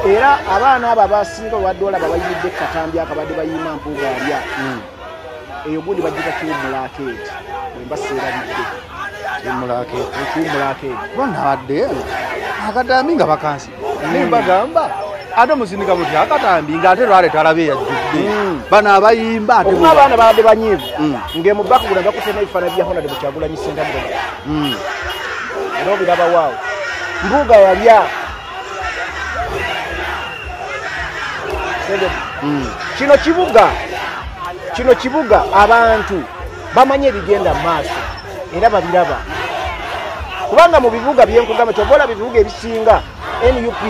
era abaana abo abasinga wadde olaba bayimidde katambi akabadde bayima mpuuga alya eyo gundi bagita kiwumulakeeti bwemba seerabidde kiwumulakeeti banabadde akatambi nga bakansi nembagamba ate musindika muti akatambi nga ate lwale talabe yajjudde bano abayimba ate okuma abaana babadde banyiivu ng'emubaka gula bakutema ebifaananyi bya Honorable Kyagulanyi Ssentamu era obiraba waawo mbuga yalya kino kibuga abantu bamanye ebigenda mu maaso era babiraba kubanga mu bibuga byenkugamba kyobola bibuga ebisinga NUP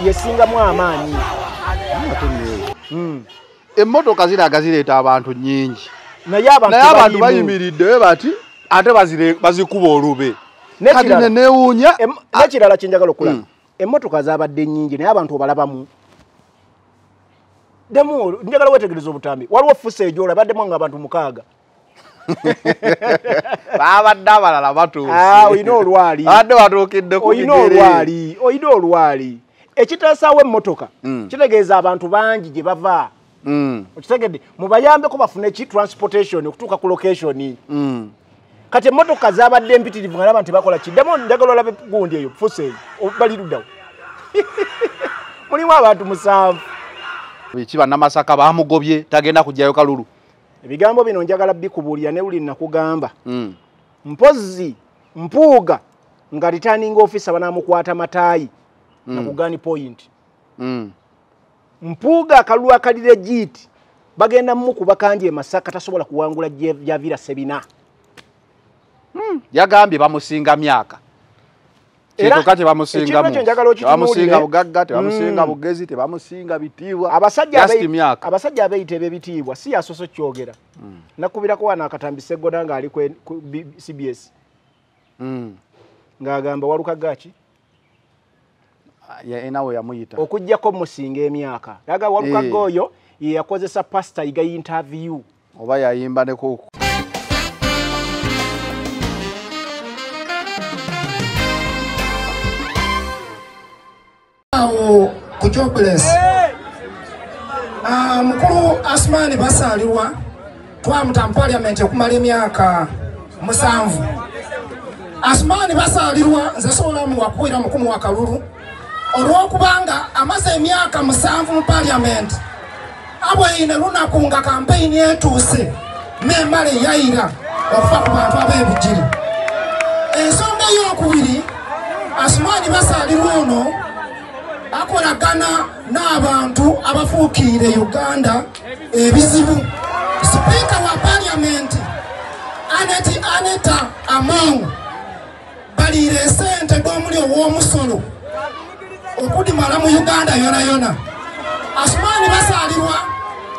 yesingamu amaanyi emmotoka ziraga zireeta abantu nnyingi naye abantu bayimiridde bati ate bazikuba olube kati nenewuunya nekirala kyenjagala okulaba emmotoka zabadde nnyingi naye abantu obalabamu demu njagala wetegereza obutambi waliwo fusa ejo olabaddemu nga abantu 6 babadde abalala batuuse oyina olwali adde batuukidde ku oyina olwali ekiteesaawo emmotoka kitegeeza abantu bangi gye bava okitegedde mubayambeko bafune ki transportation okutuuka ku location kati emmotoka zabadde empitirivu nga naba nti bakola kiddemu njagala olabe gundi eyo fusa eyo baliruddawo mulimu abantu 7 biki bannamasaka bamugobye tagenda kujjayo kalulu ebigambo bino njagala bikubuulira ne uli nakugamba mpozi mpuuga nga returning officer banamukwata mataayi nakugani point mpuuga akalulu akalire jiti bagenda mukuba kanji emasaka tasobola kuwangula javira sebina yagambye bamusinga myaka Kito kati bamusinga bugagga tebamusinga bugezi tebamusinga bitiibwa abasajja abeeyita ebitiibwa si yasoso kyogera nakubirako wana akatambi Ssegoda nga ali ku CBS ng'agamba Walukagaki enawe yamuyita okujjako musinga emyaka naga Walukagga oyo ye yakozesa pastor iga interview oba yayimba ne ku ku jobless mukulu Asmani basalirwa twamuta mu parliament okumala emyaka 7 Asmani basalirwa nze sola mu wakwira mukumu wa kalulu olwokubanga amaze emyaka 7 mu parliament abwine lunaku nga campaign yetuuse memale yayira okufa ku bantu ab'ebijiri ensonga ey'okubiri Asmani basalirwa ono akolagana n'abantu abafuukire Uganda ebizibu Speaker wa Parliament Aneta Among balire sente gw'omuli ow'omusolo okudimala mu Uganda yona yona Asmani basalirwa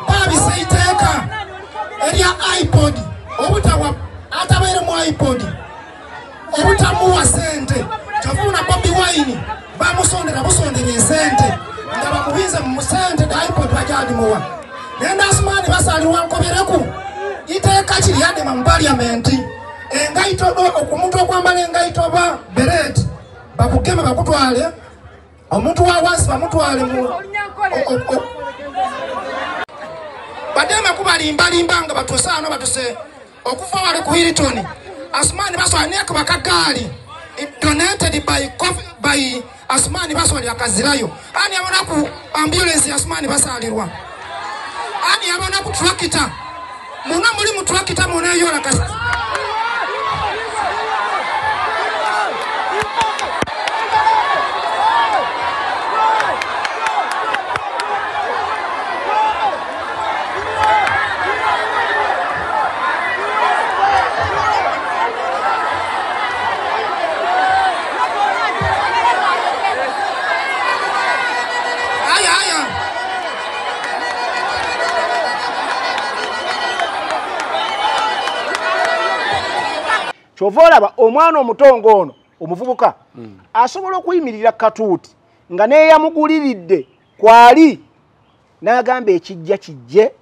babise iteeka erya iPod obutawa atabaire mu iPod obutamuwa sente kyofuna Bobi Wine bamusondera busondera esente nga bamubize mu sente da iPod bajali muwa nenda Asmani basalirwa nkobereku iteeka kiryade mu parliament engaito okumuntu okwambala engaito ba beret bakugema bakutwale omuntu wa wansi bamutwale mu badema kubalimba nga batosano batose okufa wale ku Hilton Asmani baswaneka bakagali donated by Asmani baswali akazirayo ani abona ku ambulance Asmani basalirwa ani abona ku tractor muna muri mu tractor muna yola kasi Chovolaba omwana omutongo ono omuvubuka asobola okuyimirira katuuti nga neeyamuguliridde kwali n'agamba ekijja kijje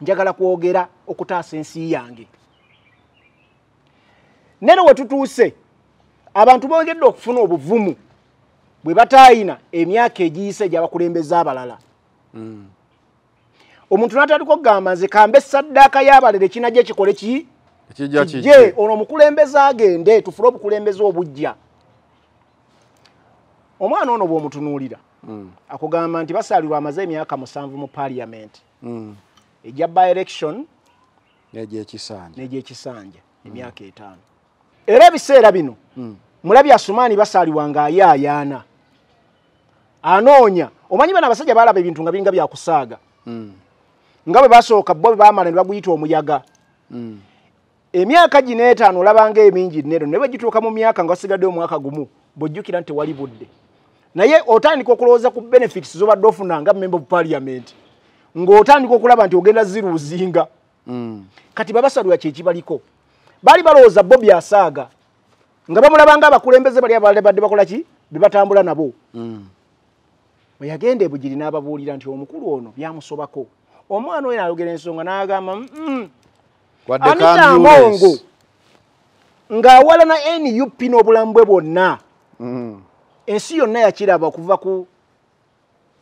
njagala kwogera okutaasa ensi yange nero we tutuuse abantu boogedde okufuna obuvumu bwe batayina emyaka egiyise gy'abakulembeza abalala omuntu n'atandika okugamba nze kambe saddaaka y'abalere kinajja kikole ki kijje ono omukulembeze agende tufule obukulembeze obujja omwana ono bw'omutunuulira akugamba nti basaalirwa amaze emyaka 7 mu parliament ejja by election n'egyekisanja emyaka 5 era ebiseera bino mulabi Asumaani basaalirwa ng'ayaayaana anoonya omanyi bana abasajja balaba ebintu nga biringa byakusaaga nga bwe basooka bo baamala ne baguyita omuyaga emyaka gino 5 olabanga emingi nero ne bwe gituuka mu myaka nga wasigadde omwaka gumu bojjukira nti wali budde naye otandika okulowooza ku benefits z'obadde ofuna nga member of parliament ng'otandika okulaba nti ogenda ziruuzinga kati babasalira kyekibaliko baali balowooza Bobby asaaga nga bamulabanga abakulembeze bali abadde bakola ki be batambula nabo bwe yagenda ebugiri n'ababuulira nti omukulu ono byamusobako omwana oyo n'ayogera ensonga n'agamba Anita Amongo ng'awala na NUP n'obulamu bwe bwonna ensi yonna yakiraba okuva ku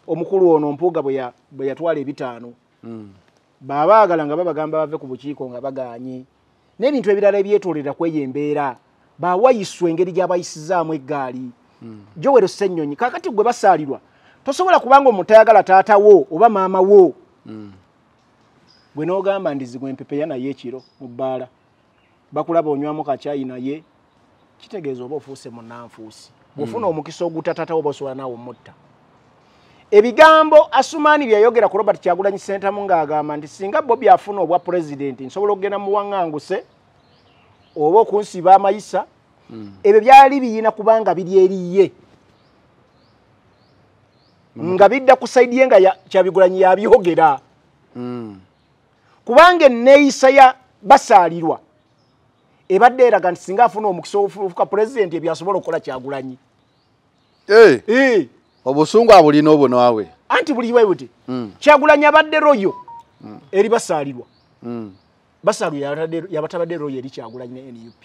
omukulu ono Mpuuga bwe yatwala 5 baabaagala nga babagamba bave ku bukiiko nga bagaanye n'ebintu ebirala ebyetoolera kweyo embeera baawayiswa engeri gy'abayisizaamu eggaali Joel Ssennyonyi kakati gwe basaalirwa tosobola kubanga omutayagala taatawo oba maama wo bwe n'ogamba ndizigwa empepeya naye ekiro mu bbaala bakulaba onywamu kacaayi naye kitegeeza oba ofuuse munnanfuusi bw'ofuna omukisa ogutataatawo oba osobola naawe omutta ebigambo Asumaani byayogera ku Robert Kyagulanyi Ssentamu ng'agamba nti singa Bobby afuna obwa pulezidenti nsobola okugenda mu waŋŋanguse oba okunsiba amayisa ebyo byali biyina kubanga biri eriye nga bidda ku sayidi ye nga Kyabigulanyi yabyogera kubanga enneeyisa ya basaalirwa ebadde eraga nti singa afuna omukisa ofuuka pulezidenti ebyasobola okukola Kyagulanyi obusungu abulina obwo naawe anti buli webuti Kyagulanyi abadde royo eri basaalirwa basaalirwa yabatabadde royo eri Kyagulanyi ne NUP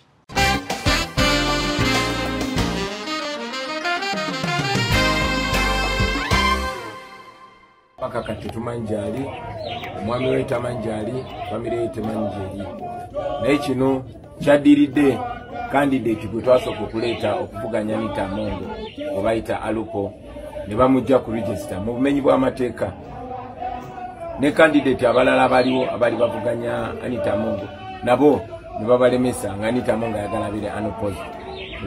paka kati tumanjali omwami we tamanjali famire ye temanjali naye kino kyaddiridde candidate gwe twasooka okuleeta okuvuganya Anita Amongo obayita Alupo ne bamujja ku register mu bumenyi bw'amateeka ne candidate abalala abaliwo abali bavuganya Anita Amongo nabo ne babalemesa nga Anita Amongo ayagala bire unopposed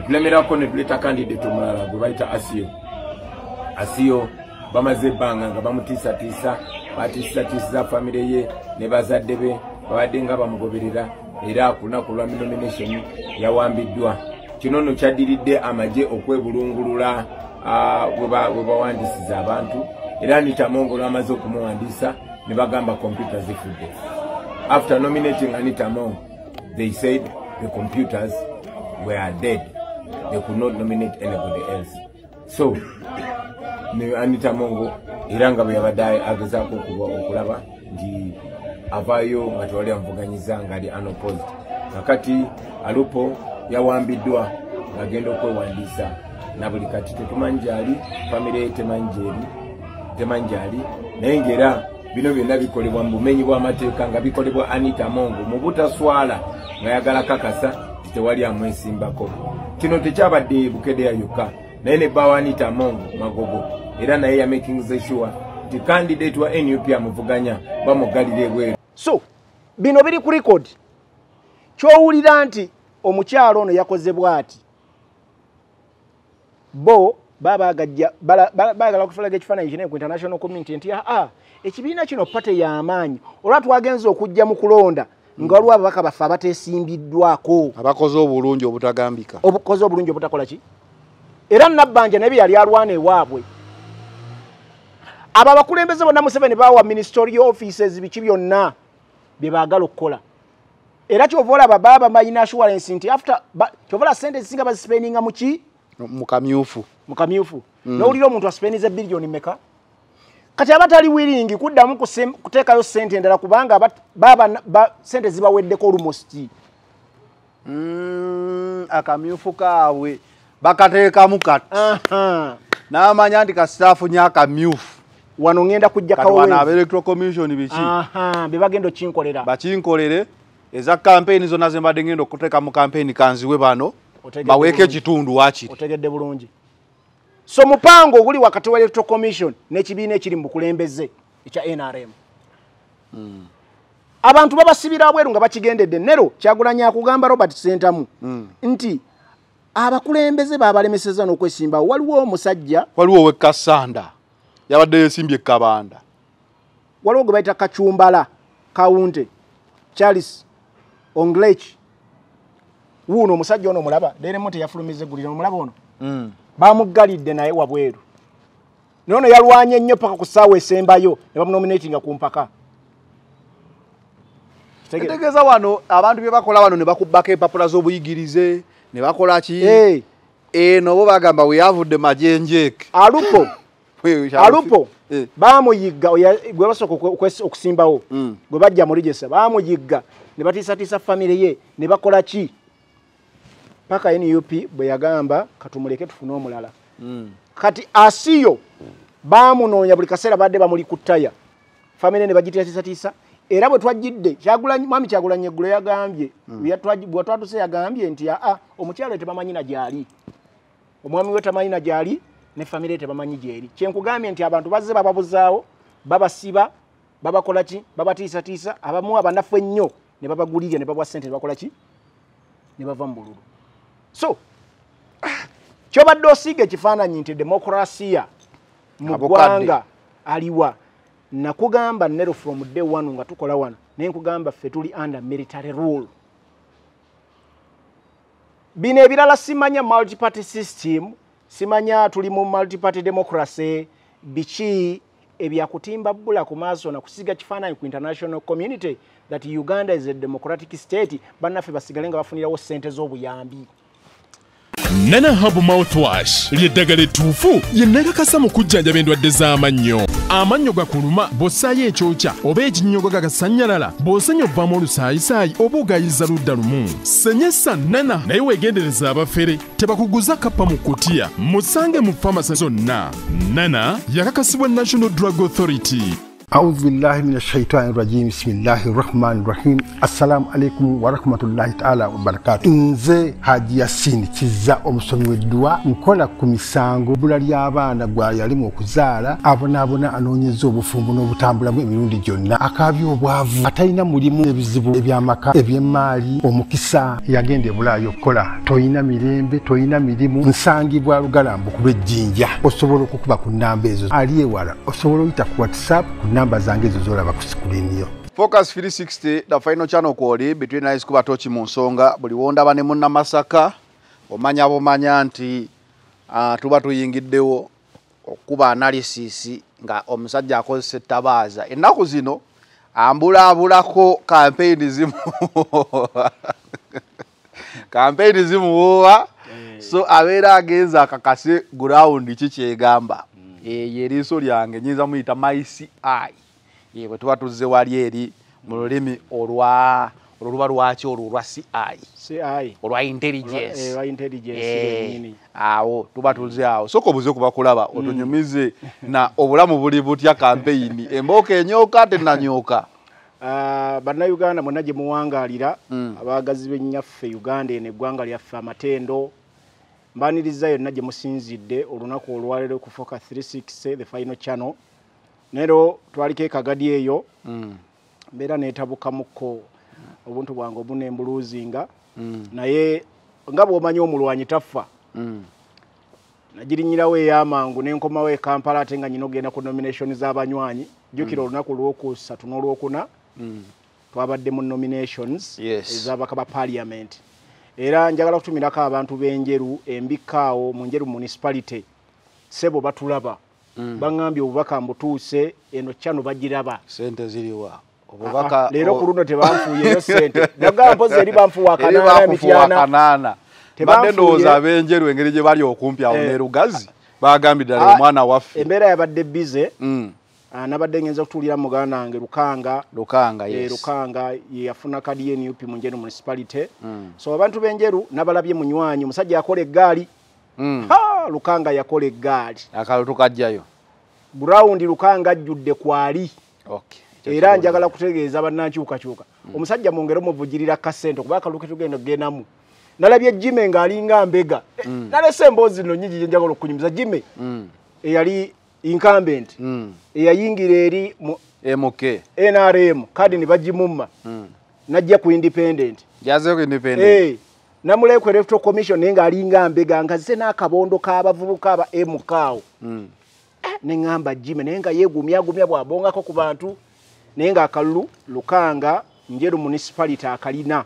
tulemerako ne tuleeta candidate omulala gwe bayita Asiyo bamaze ebbanga nga bamutiisatiisa batiisatiisiza famire ye ne bazadde be babadde nga bamugoberera era ku lunaku lwa nomination yawambiddwa kino nno kyaddiridde amagye okwebulungulula bwe bawandiisiza abantu era Anita Amongo lwamaze okumuwandiisa ne bagamba computer zifudde after nominating Anita Amongo they said the computers were dead they could not nominate anybody else so ne Anita Amongo era nga bwe yabadde agezaako okulaba nti avaayo nga tewali amuvuganyiza ng'ali unopposed kakati Alupo yawambiddwa ng'agenda okwewandiisa na buli kati tetumanjali famire ye temanjali naye ng'era bino byonna bikolebwa mu bumenyi bw'amateeka nga bikolebwa Anita Amongo mu butaswala ng'ayagala kakasa tewali amwesimbako kino tekyabadde Bukedea yokka naye ne bbawa Anita Amongo Magogo era naye ya making sure nti candidate wa NUP amuvuganya bamugalira ebweru so bino biri ku record kyowulira nti omukyalo ono yakoze bwati bo bagala okufulaga ekifaananyi kinene ku international community nti ekibiina kino pate y'amaanyi olwa twagenza okujja mu kulonda nga waliwo ababaka baffe abateesimbiddwako abakoze obulungi obutagambika obukoze obulungi obutakola ki era Nabbanja naye yali alwana ewaabwe abo abakulembeze bonna Museveni bawa ministerial offices biki byonna bye baagala okukola era kyova olaba baba mayina assurance nti after kyova olaba sente zisinga bazisipendinga muki mu kamyufu n'owulira omuntu asipeniza billion meka kati abatali willing kuddamu kuteekayo sente endala kubanga sente zibaweddeko almost akamyufu kaabwe bakateekamu kati n'amanya nti ka staff nyaka myufu wano ngenda kujja kawo kawo wana electoral commission biki be bagendo kinkolera bakinkolere eza campaign zona zembadde ngendo okuteka mu campaign kanziwe bano baweke kitundu wakiri otegedde bulungi so mupango oguli wakati wa electoral commission n'ekibiina ekiri mu kulembeze ekya NRM abantu babasibira abweru nga bakigendedde nero Kyagulanyi akugamba Robert Sentamu nti abakulembeze babalemeseza n'okwesimba waliwo omusajja waliwo wekasanda yabadde yesimbye kabanda waliwo gwe bayita Kachumbala Kaunte Charles Onglech wuno omusajja ono mulaba Daily Monitor yafulumize gulira omulaba ono bamugalidde naye wabweru nono yalwanye nnyo paka ku ssaawa esembayo ne bamunominatinga ku mpaka tegeza wano abantu bye bakola wano ne bakubbako empapula z'obuyigirize ne bakola ki eno bo bagamba weyavudde majenjeke alupo bamuyigga gwe basooka okusimbawo gwe bajja mu ligesa bamuyigga ne batiisatiisa famire ye ne bakola ki paka NUP bwe yagamba katumuleke tufune omulala kati asiyo bamunoonya buli kaseera badde bamuli ku ttaya famire ne bagitiisatiisa era bwe twajjidde mwami Kyagulanyi eggulo yagambye bwe twatuse yagambye nti omukyalo tebamanyi na gyali omwami we tamanyi na gyali ne famire tebamanyi gyeri kyenkugambye nti abantu bazze bababuzaawo babasiba babakola ki babatiisatiisa abamu abanafu ennyo ne babagulirya ne babwa ssente ne bakola ki ne bava mu bululu so kyobadde osiiga ekifaananyi nti demokrasiya mu ggwanga aliwa nakugamba nero from day one nga tukola wano nenkugamba ffe tuli under military rule bino ebirala simanya multi-party system simanya tuli mu multi-party democracy biki ebyakutimba bbula ku maaso na kusiga kifaananyi ku international community that Uganda is a democratic state bannaffe basigale nga bafunirawo ssente z'obuyambi Nana Hub Mouthwash lyeddagala ettuufu yennagakasa mu kujjanjaba endwadde z'amannyo. Amannyo gakuluma bw'ossaayo ekyokya oba ekinnyogo gagasanyalala bw'osenya ovaamu olusaayisaayi oba ogayiza ludda lumu. Senyesa Nana naye weegendereza abafere tebakuguza kappa mu kutiya musange mu famasi zonna. Nana yakakasibwa National Drug Authority. أعوذ بالله من الشيطان الرجيم بسم الله الرحمن الرحيم السلام عليكم ورحمة الله تعالى وبركاته nze Haji Yasin kiza omusomi w'eddwa nkola ku misango bula ly'abaana gwa yalimu okuzaala abonaabona anoonyeza obufumbo n'obutambulamu emirundi gyonna akaabya obwavu atalina mulimu ebizibu eby'amaka eby'emmaali omukisa yagenda ebulaayo okukola toyina mirembe toyina mirimu nsangibwa lugalambu ku lw'ejjinja osobola okukuba ku nnamba ezo ali ewala osobola oyita ku WhatsApp ku namba zange ezo zolaba ku sikulini yo. Focus 360 the final channel call between ice kuba tochi mu nsonga buli wonda bane munna Masaka omanya nti tuba tuyingiddewo okuba analysis nga omusajja akozesa tabaaza ennaku zino ambulako campaign zimu so abeera agenza akakase ground kikyegamba yeriiso lyange nyinza muyita maisi yewe tuba tuzze wali eri mu lulimi olwa lwaki olwa CI olwa intelligence awo tuba tuzze awo soko buze kubakulaba otunyumize na obulamu buli butya campaign emboka enyoka tenanyoka bannayuganda mwonna gye muwangalira abaagazi b'ennyaffe Uganda eno eggwanga lyaffe amatendo mbaniriza yonna gye musinzidde olunaku olwaleero ku Focus 360 the final channel nero twaliko ekagadi eyo mbeera neetabukamukko obuntu bwange obunembuluuzinga naye nga bw'omanyi omulwanyi taffa nagirinyirawo ey'amangu n'enkomawo e Kampala ate nga nyina ogenda ku nomination z'abanywanyi jjukira olunaku lw'okusatu n'olwokuna twabadde mu nominations ez'abaka ba parliament era njagala kutumirako abantu b'enjeru embikaawo mu njeru municipality sebo batulaba bangambye obubaka mbutuuse eno kyano bagiraba sente ziriwa obubaka leero ku luno tebanfuuyeyo sente nagamba mpozi eri banfuwa kanaana emityana badde ndowooza ab'enjeru engeri gye bali okumpi awo ne Lugazi bagambye ddala omwana waffe embeera yabadde bize nabadde ngenza okutuulira muganda wange Lukanga yafuna kadi y'NUP mu njeru municipality so abantu b'enjeru nabalabye munywanyi omusajja akola eggaali Lukanga yakola eggaali akalutu kajjayo ground Lukanga ajjudde kwali era njagala kutegeeza bannankyukakyuka omusajja mu ngero muvugirira kasente kuba akaluke tugenda genamu nalabye Jime ng'alinga mbega nalese emboozi zino nnyingi njagala okunyumiza Jime eyali incumbent eyayingira eri MK NRM kadi ne bagimumma najja ku independent yaze ku independent namulekwe electoral commission nenga alinga mbega ngaze n'akabondo k'abavubuka aba MKO nengamba Jime nenga yegumya bwabongako ku bantu nenga akalulu Lukanga njeru municipality akalina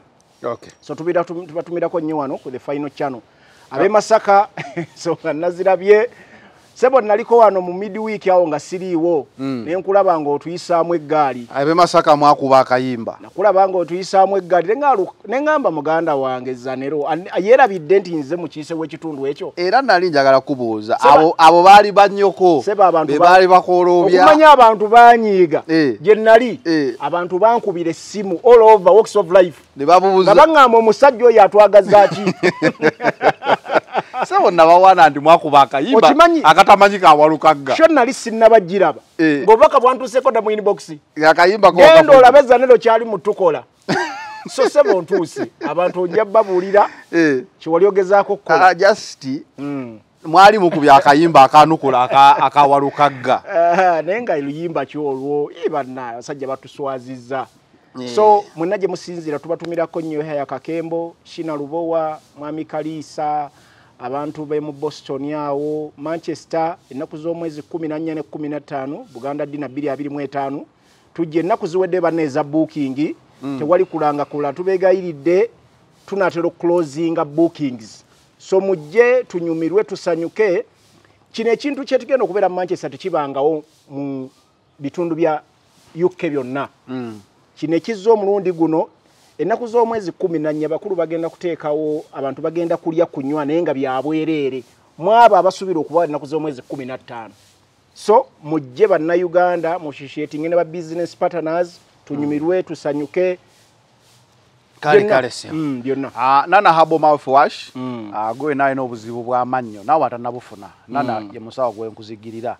so tubatumirako nnyo wano ku the final channel abe Masaka so nazirabye sebo naliko wano mu midweek awo nga siriiwo nenkulaba nga otuyisaamu eggaali abe Masaka mwakuba akayimba nakulaba nga otuyisaamu eggaali nengamba muganda wange Zanero yerabidde nti nze mukiise w'ekitundu ekyo era nali njagala kubuuza abo baali bannyoko be baali bakoolobya okumanya abantu banyiiga gye nali abantu bankubira essimu all over walks of life ne babuuza nga baŋŋamba omusajja oyo atwagaza ki sebo nabawana ndi mwakuba akayimba akatamanyi ka Walukagga sho nali sinnabagiraba ng'obubaka bwantuuseko da mu inbox akayimba genda olabe Zanero kyali mutukola so sebo ntuuse abantu ojja babuulira kiwali ogezaako kukola just mwali mukubya akayimba akanukula aka Walukagga naye nga luyimba kyolwo ibanna abasajja batuswazizza so mwenna gye musinzira tubatumirako nnyo ya Kakembo Shina Lubowa Mwami Kalisa abantu be mu Boston yawo Manchester ennaku z'omwezi 14 ne 15 Buganda Dina 225 tujje ennaku ziwedde baneza booking tewali kulanga kula tubegayiridde tunatero closing bookings so mujje tunyumirwe tusanyuke kino ekintu kye tugenda okubeera mu Manchester tekibangawo mu bitundu bya UK byonna kino ekizza omulundi guno ennaku z'omwezi 14 bakulu bagenda kuteekawo abantu bagenda kulya kunywa naye nga byabwereere mwabo abasuubira okuba ennaku z'omwezi 15 so mujje bannayuganda mushishieting ne ba business partners tunyumirwe tusanyuke kale se byonna nana habo mouthwash gwe naye n'obuzibu bw'amannyo nawe atanabufuna nana ye musawo gwe nkuzigirira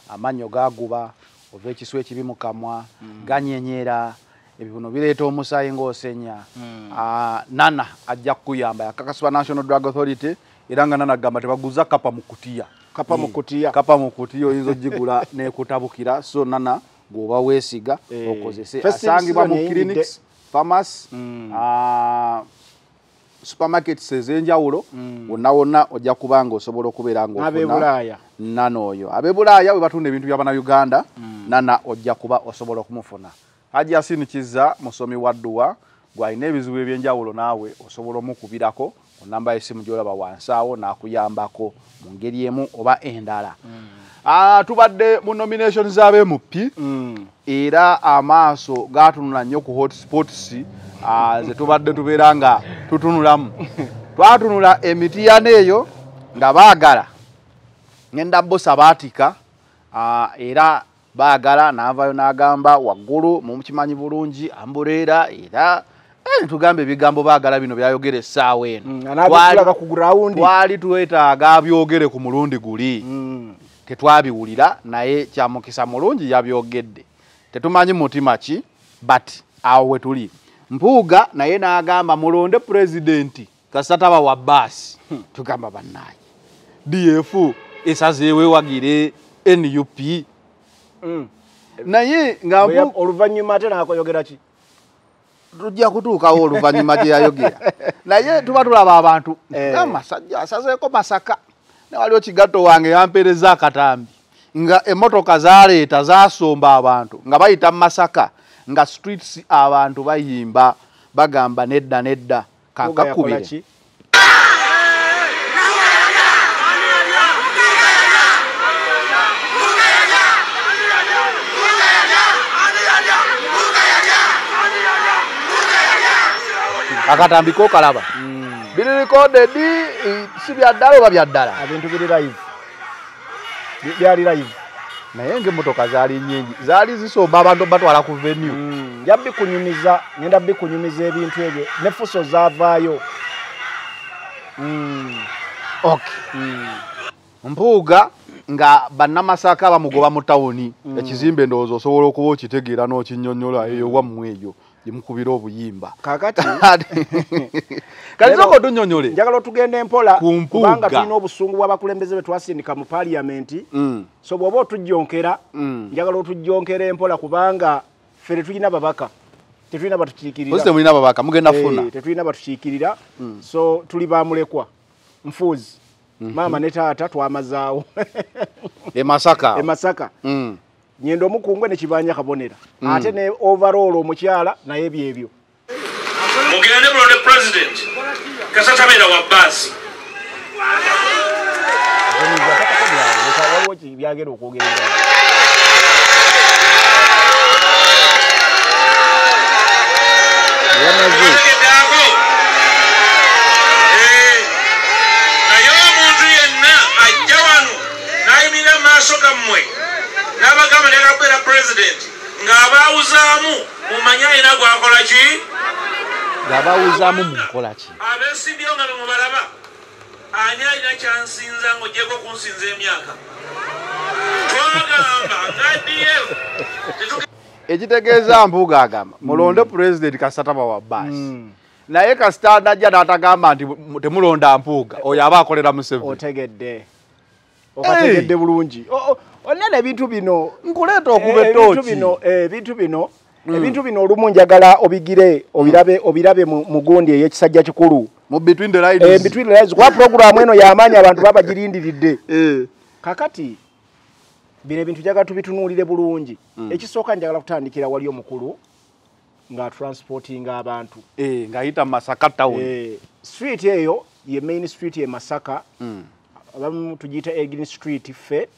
amannyo gaguba ova ekiswa ekibi mu kamwa ganyenyera ebibuno bireeta omusaayi ng'osenya nana ajja kukuyamba yakakasibwa National Drug Authority era nga nana agamba tebaguza kapa mu kutiya oyinza ogigula n'ekutabukira so nana gwoba weesiga okozese asangibwa mu clinics pharmacy supermarkets ez'enjawulo wonna ojja kubanga osobola okubeera ng'ofuna nana oyo ab'ebulaaya bwe batunda ebintu by'Abannayuganda nana ojja kuba osobola okumufuna Haji Yasini Kizza musomi wa dduwa gwalina ebizibu ebyenjawulo naawe osobola omukubirako ku namba y'essimu gy'olaba wansi awo n'akuyambako mu ngeri emu oba endala. Tubadde mu nominations z'abeemupi era amaaso gaatunula nnyo ku hotspots ze tubadde tubeera nga tutunulamu. Twatunula Emitiana eyo nga baagala ngenda bo sabaatika era baagala n'avaayo n'agamba waggulu mumukimanyi bulungi ambuleera era tugambe ebigambo baagala bino byayogera essaawa eno twali twetaaga byogere ku mulundi guli tetwabiwulira naye kyamukisa mulungi yabyogedde tetumanyi mutima ki but awo we tuli Mpuuga naye n'agamba mulonde pulezidenti kasataba wa baasi tugamba bannaye DF esazeewe wagire NUP naye nga oluvannyuma ate n'akoyogera ki tujja kutuukawo oluvannyuma gye yayogera naye tuba tulaba abantu amasajja asazeeko Masaka ne waliwo kigatto wange yampeereza akatambi nga emmotoka zaaleeta zaasomba abantu nga bayita Masaka nga streets abantu bayimba bagamba nedda kankakubire akatambi ko kalaba biri recorded si byaddala oba byaddala ebintu biri live byali live naye ng'emmotoka zaali nnyingi zaali zisomba abantu batwala ku venue njabbi kunyumiza ngenda bikunyumiza ebintu ebyo ne fuso zaavaayo Okay. Mpuuga nga bannamasaka bamugoba mu tawuni ekizimbe ndowooza osobola okuba okitegeera n'okinnyonnyola eyo wammwe eyo gye mukubira obuyimba. Kakati kati soko tunnyonnyole. Njagala otugenda empola kubanga tulina obusungu bw'abakulembeze be twasindika mu paaliyamenti. So bw'oba otujjonkera njagala otujjonkera empola kubanga ffe tulina babaka. Tetulina batukiikirira. Ozite mulina babaka mugenda funa. Tetulina batukiikirira. So tuli bamulekwa. Nfuuzi. Mama ne taata twamazaawo. Masaka. Masaka. Nyendo omukungwe ne kibanja kabonera. Ate ne overall omukyala naye byebyo. Mugende mulonde president. Kasatabera wa basi. Byagenda okwogera. N'abagamba ne president ng'abaawuzaamu mumanya ina gwakola ki? Ng'abaawuzaamu mukola ki? Abeesimbyewo nga bemubalaba ani alina kyansinza ng'ogyeko kunsinza emyaka twagamba nga ekitegeeza Mpuuga agamba mulonde president Kasataba wa basi naye kasita najja n'atagamba nti temulonda Mpuuga oyo aba akolera Museveni. Otegedde okategedde bulungi. Onene ebintu bino nkuleeta okuba ettooki. Ebintu bino olumu njagala obirabe mu gundi ey'ekisajja kikulu. Mu between the lines. Between the lines. Kwa program eno y'amaanyi abantu baba girindiridde. Kakati bino ebintu njagala tubitunuulire bulungi. Ekisooka njagala kutandikira wali omukulu nga transportinga abantu. Ng'ayita Masaka town. Street eyo ye main street ye Masaka. Abamu tugiyita Egin Street ffe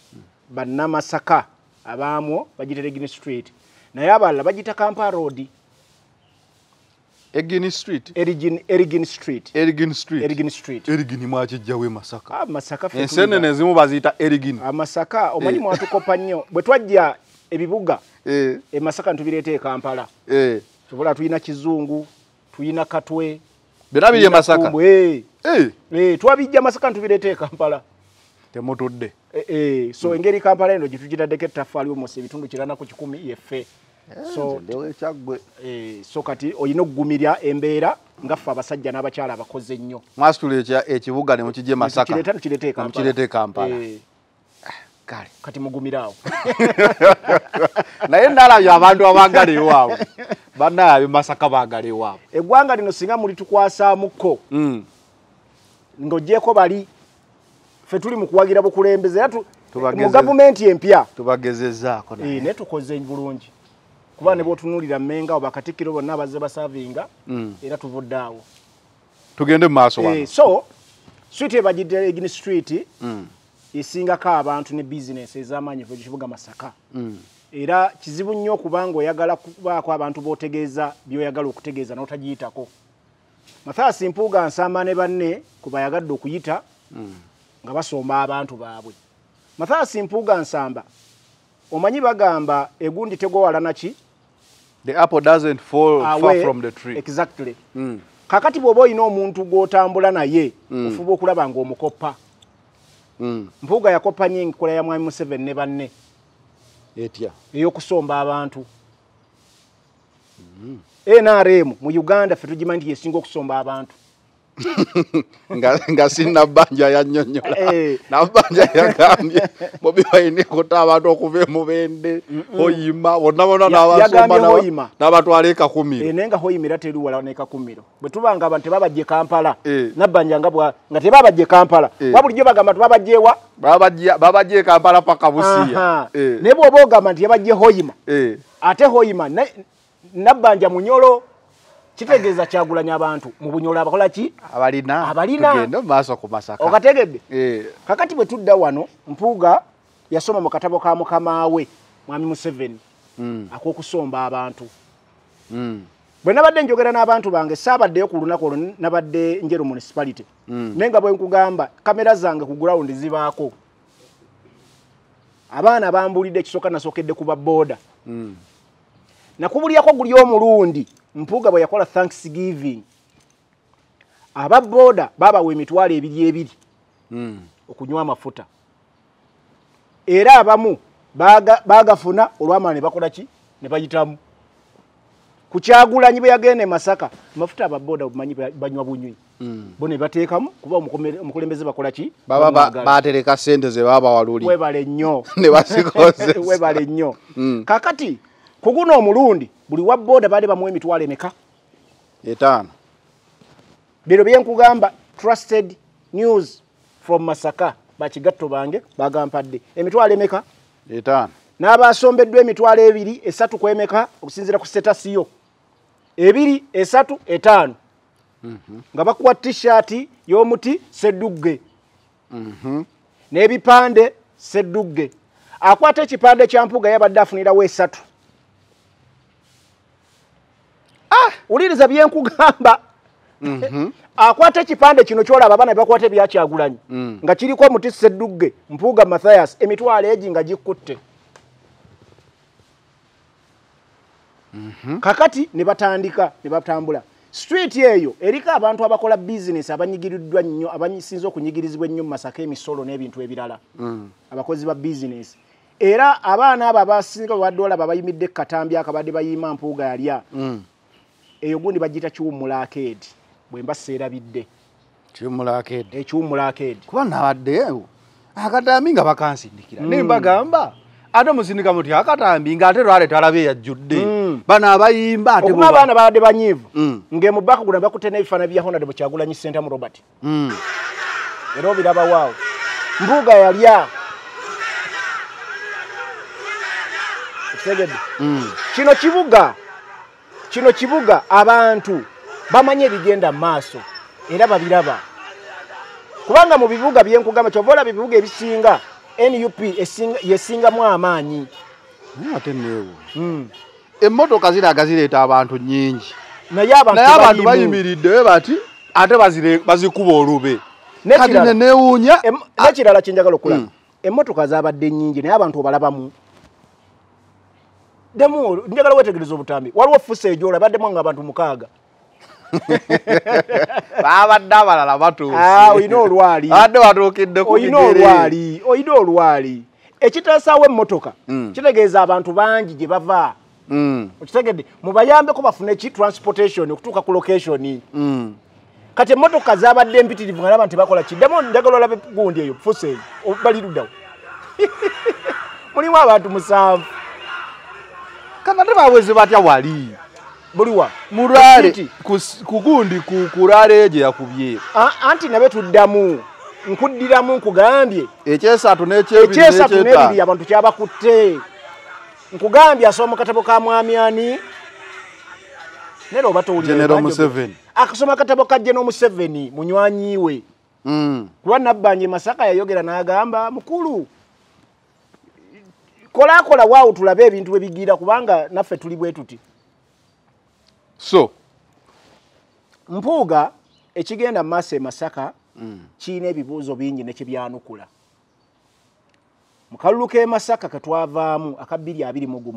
bannamasaka abaamu bagiyita Egin Street naye abalala bagiyita Kampala Road. Egin Street. Erigin Street. Erigin mwakijjawe Masaka. Masaka ffe ensenene ezimu baziyita Erigin. Masaka omanyi mwatukopa nnyo bwe twajja ebibuga Masaka ntubireeta e Kampala. Tubula tuyina Kizungu tuyina Katwe. Byonna biri e Masaka. Twabijja Masaka ntubireeta e Kampala. Temutudde. So engeri Kampala eno gitugitaddeko ettaffaali omusi ebitundu 110 yeffe. So kati oyina okugumirya embeera nga ffe abasajja n'abakyala abakoze nnyo. Mwasitula ekibuga ne mukijje Masaka. Tukireete e Kampala. Kale. Kati mugumiraawo. Naye ndalabye abantu abaagala ewaabwe. Bannaabe Masaka baagala ewaabwe. Eggwanga lino singa mulitukwasaamuko. Ng'oggyeko bali ffe tuli mu kuwagira bukulembeze mu gavumenti empya tubagezezzaako naye tukoze bulungi kuba ne bw'otunuulira Mmenga oba Katikkiro bonna abazze basaavinga era tuvudde awo tugende mu maaso wano. So street ebagidde Egin Street esingako abantu ne bizinesi ez'amaanyi ffe kibuga Masaka era kizibu nnyo okubanga oyagala kubaako abantu b'otegeeza by'oyagala okutegeeza n'otagiyitako. Mathias Mpuuga Nsamba ne banne kuba yagadde okuyita nga basomba abantu baabwe. Mathias Mpuuga Nsamba omanyi bagamba egundi tegowala naki? The apple doesn't fall far from the tree. Exactly. Kakati bw'oba olina omuntu gw'otambula naye ofuba okulaba ng'omukoppa. Mpuuga yakoppa nnyo enkola ya Mwami Museveni ne banne etya ey'okusomba abantu. NRM mu Uganda ffe tugimanyi nti yesinga okusomba abantu. nga Nabbanja yannyonnyola. Nabbanja yagambye Bobi Wine kutta abantu okuva e Mubende Hoima bonna n'abasomba n'abatwala e Kakumiro. Naye nga Hoima era teri wala ne Kakumiro. Bwe tubanga abantu tebabajje Kampala Nabbanja nga tebabajje Kampala wabulijjo bagamba tebabajje wa babajje Kampala paka Busia. Naye bw'oba ogamba nti yabajje Hoima ate Hoima Nabbanja Munyolo kitegeeza Kyagulanyi abantu mu Bunyolo abakola ki? Abalina. Tugende mu maaso ku Masaka. Okategedde? Kakati bwe tudda wano Mpuuga yasoma mu katabo ka mukama we Mwami Museveni ak'okusomba abantu. Bwe nabadde njogera n'abantu bange saabaddeyo ku lunaku olwo nabadde Njeru municipality. Naye nga bwe nkugamba kamera zange ku ground zibaako. Abaana bambulidde ekisooka nasookedde ku babooda. Nakubulyako guli omulundi Mpuuga bwe yakola Thanksgiving. Ababooda babawa emitwalo 2 2. okunywa amafuta era abamu bagafuna olwamala ne bakola ki ne bayitamu ku Kyagulanyi bwe yagenda e Masaka amafuta ababoda bumanyi banywa bunywi bone bateekamu kuba omukulembeze bakola ki baba batereka sente ze baba waluli webale nnyo ne basikoze webale nnyo kakati kuguno omulundi buli wa boda bade bamwe emitwalo emeka 5 biro byenkugamba trusted news from Masaka bakigatto bange bagampadde emitwalo emeka 5 n'abasombeddwa emitwalo 2 3 kwemeka okusinzira ku status yo 2 3 5 nga bakuwa t-shirt y'omuti Sedugge n'ebipande Sedugge akwata ekipande kya Mpuga yabadde afunirawo 3 uliriza byenkugamba akwata ekipande kino kyolaba abana bakwata ebya Kyagulanyi nga kiriko muti Sedugge Mpuga Mathias emitwalo egi nga gikutte kakati ne batandika ne batambula street eyo erika abantu abakola business abanyigiriddwa nnyo abanyisinzo okunyigirizibwa nnyo Masaka emisolo n'ebintu ebirala abakozi ba business era abaana aba basinga badola babayimidde katambi akabadde bayima Mpuga yalya eyo gundi bagita Kiwummula Arcade bwe mbaseera bidde Kiwummula Arcade Kiwummula Arcade kuba nabadde akatambi nga bakansindikira ne mbagamba ate musindika muti akatambi nga ate lwale talabe yajjudde bana abayimba ate bo abana baade banyivu nge mubaka guna bakutene ebifana bya Honda de Kyagulanyi Center mu Robert era biraba waawo Mpuga yalya segede kino kibuga abantu bamanye bigenda maaso era babiraba kubanga mu bibuga byenkugamba kyovola bibuga ebisinga NUP yesinga mu amaanyi ate newo emmotoka ziragazireta abantu nyingi naye abantu bayimiridde bati ate bazikuba olube kati newunya nekirala kyenjagala okulaba emmotoka zabadde nyingi naye abantu obalabamu demu njagala wetegereza obutambi waliwo fusa ejola baddemu nga abantu 6 babadde abalala batuuse oyina olwali adde watuukidde ku oyina olwali ekiteesaawo emmotoka kitegeeza abantu bangi gye bava okitegedde mubayambeko bafune ki transportation okutuuka ku location kati emmotoka zabadde empitirivu nga naba nti bakola kiddemu njagala olabe gundi eyo fusa eyo baliruddawo mulimu abantu 7 kanate baweze batya wali buliwa murale kugundi kurale eje yakubye anti nabe tuddamu nkuddiramu nkugambye ekyesatu n'ekyebiri abantu kyabakutte nkugambye asoma katabo ka mwami ani nero obatowulira General Museveni akasoma katabo ka General Museveni munywanyiwe kuba nabbanje Masaka yayogera n'agamba mukulu kola waawo tulabe ebintu bwe bigira kubanga naffe tuli bwe tuti so Mpuga ekigenda maaso Masaka kiina ebibuuzo bingi nekibyanukula mukalulu ke Masaka katwavaamu aka 221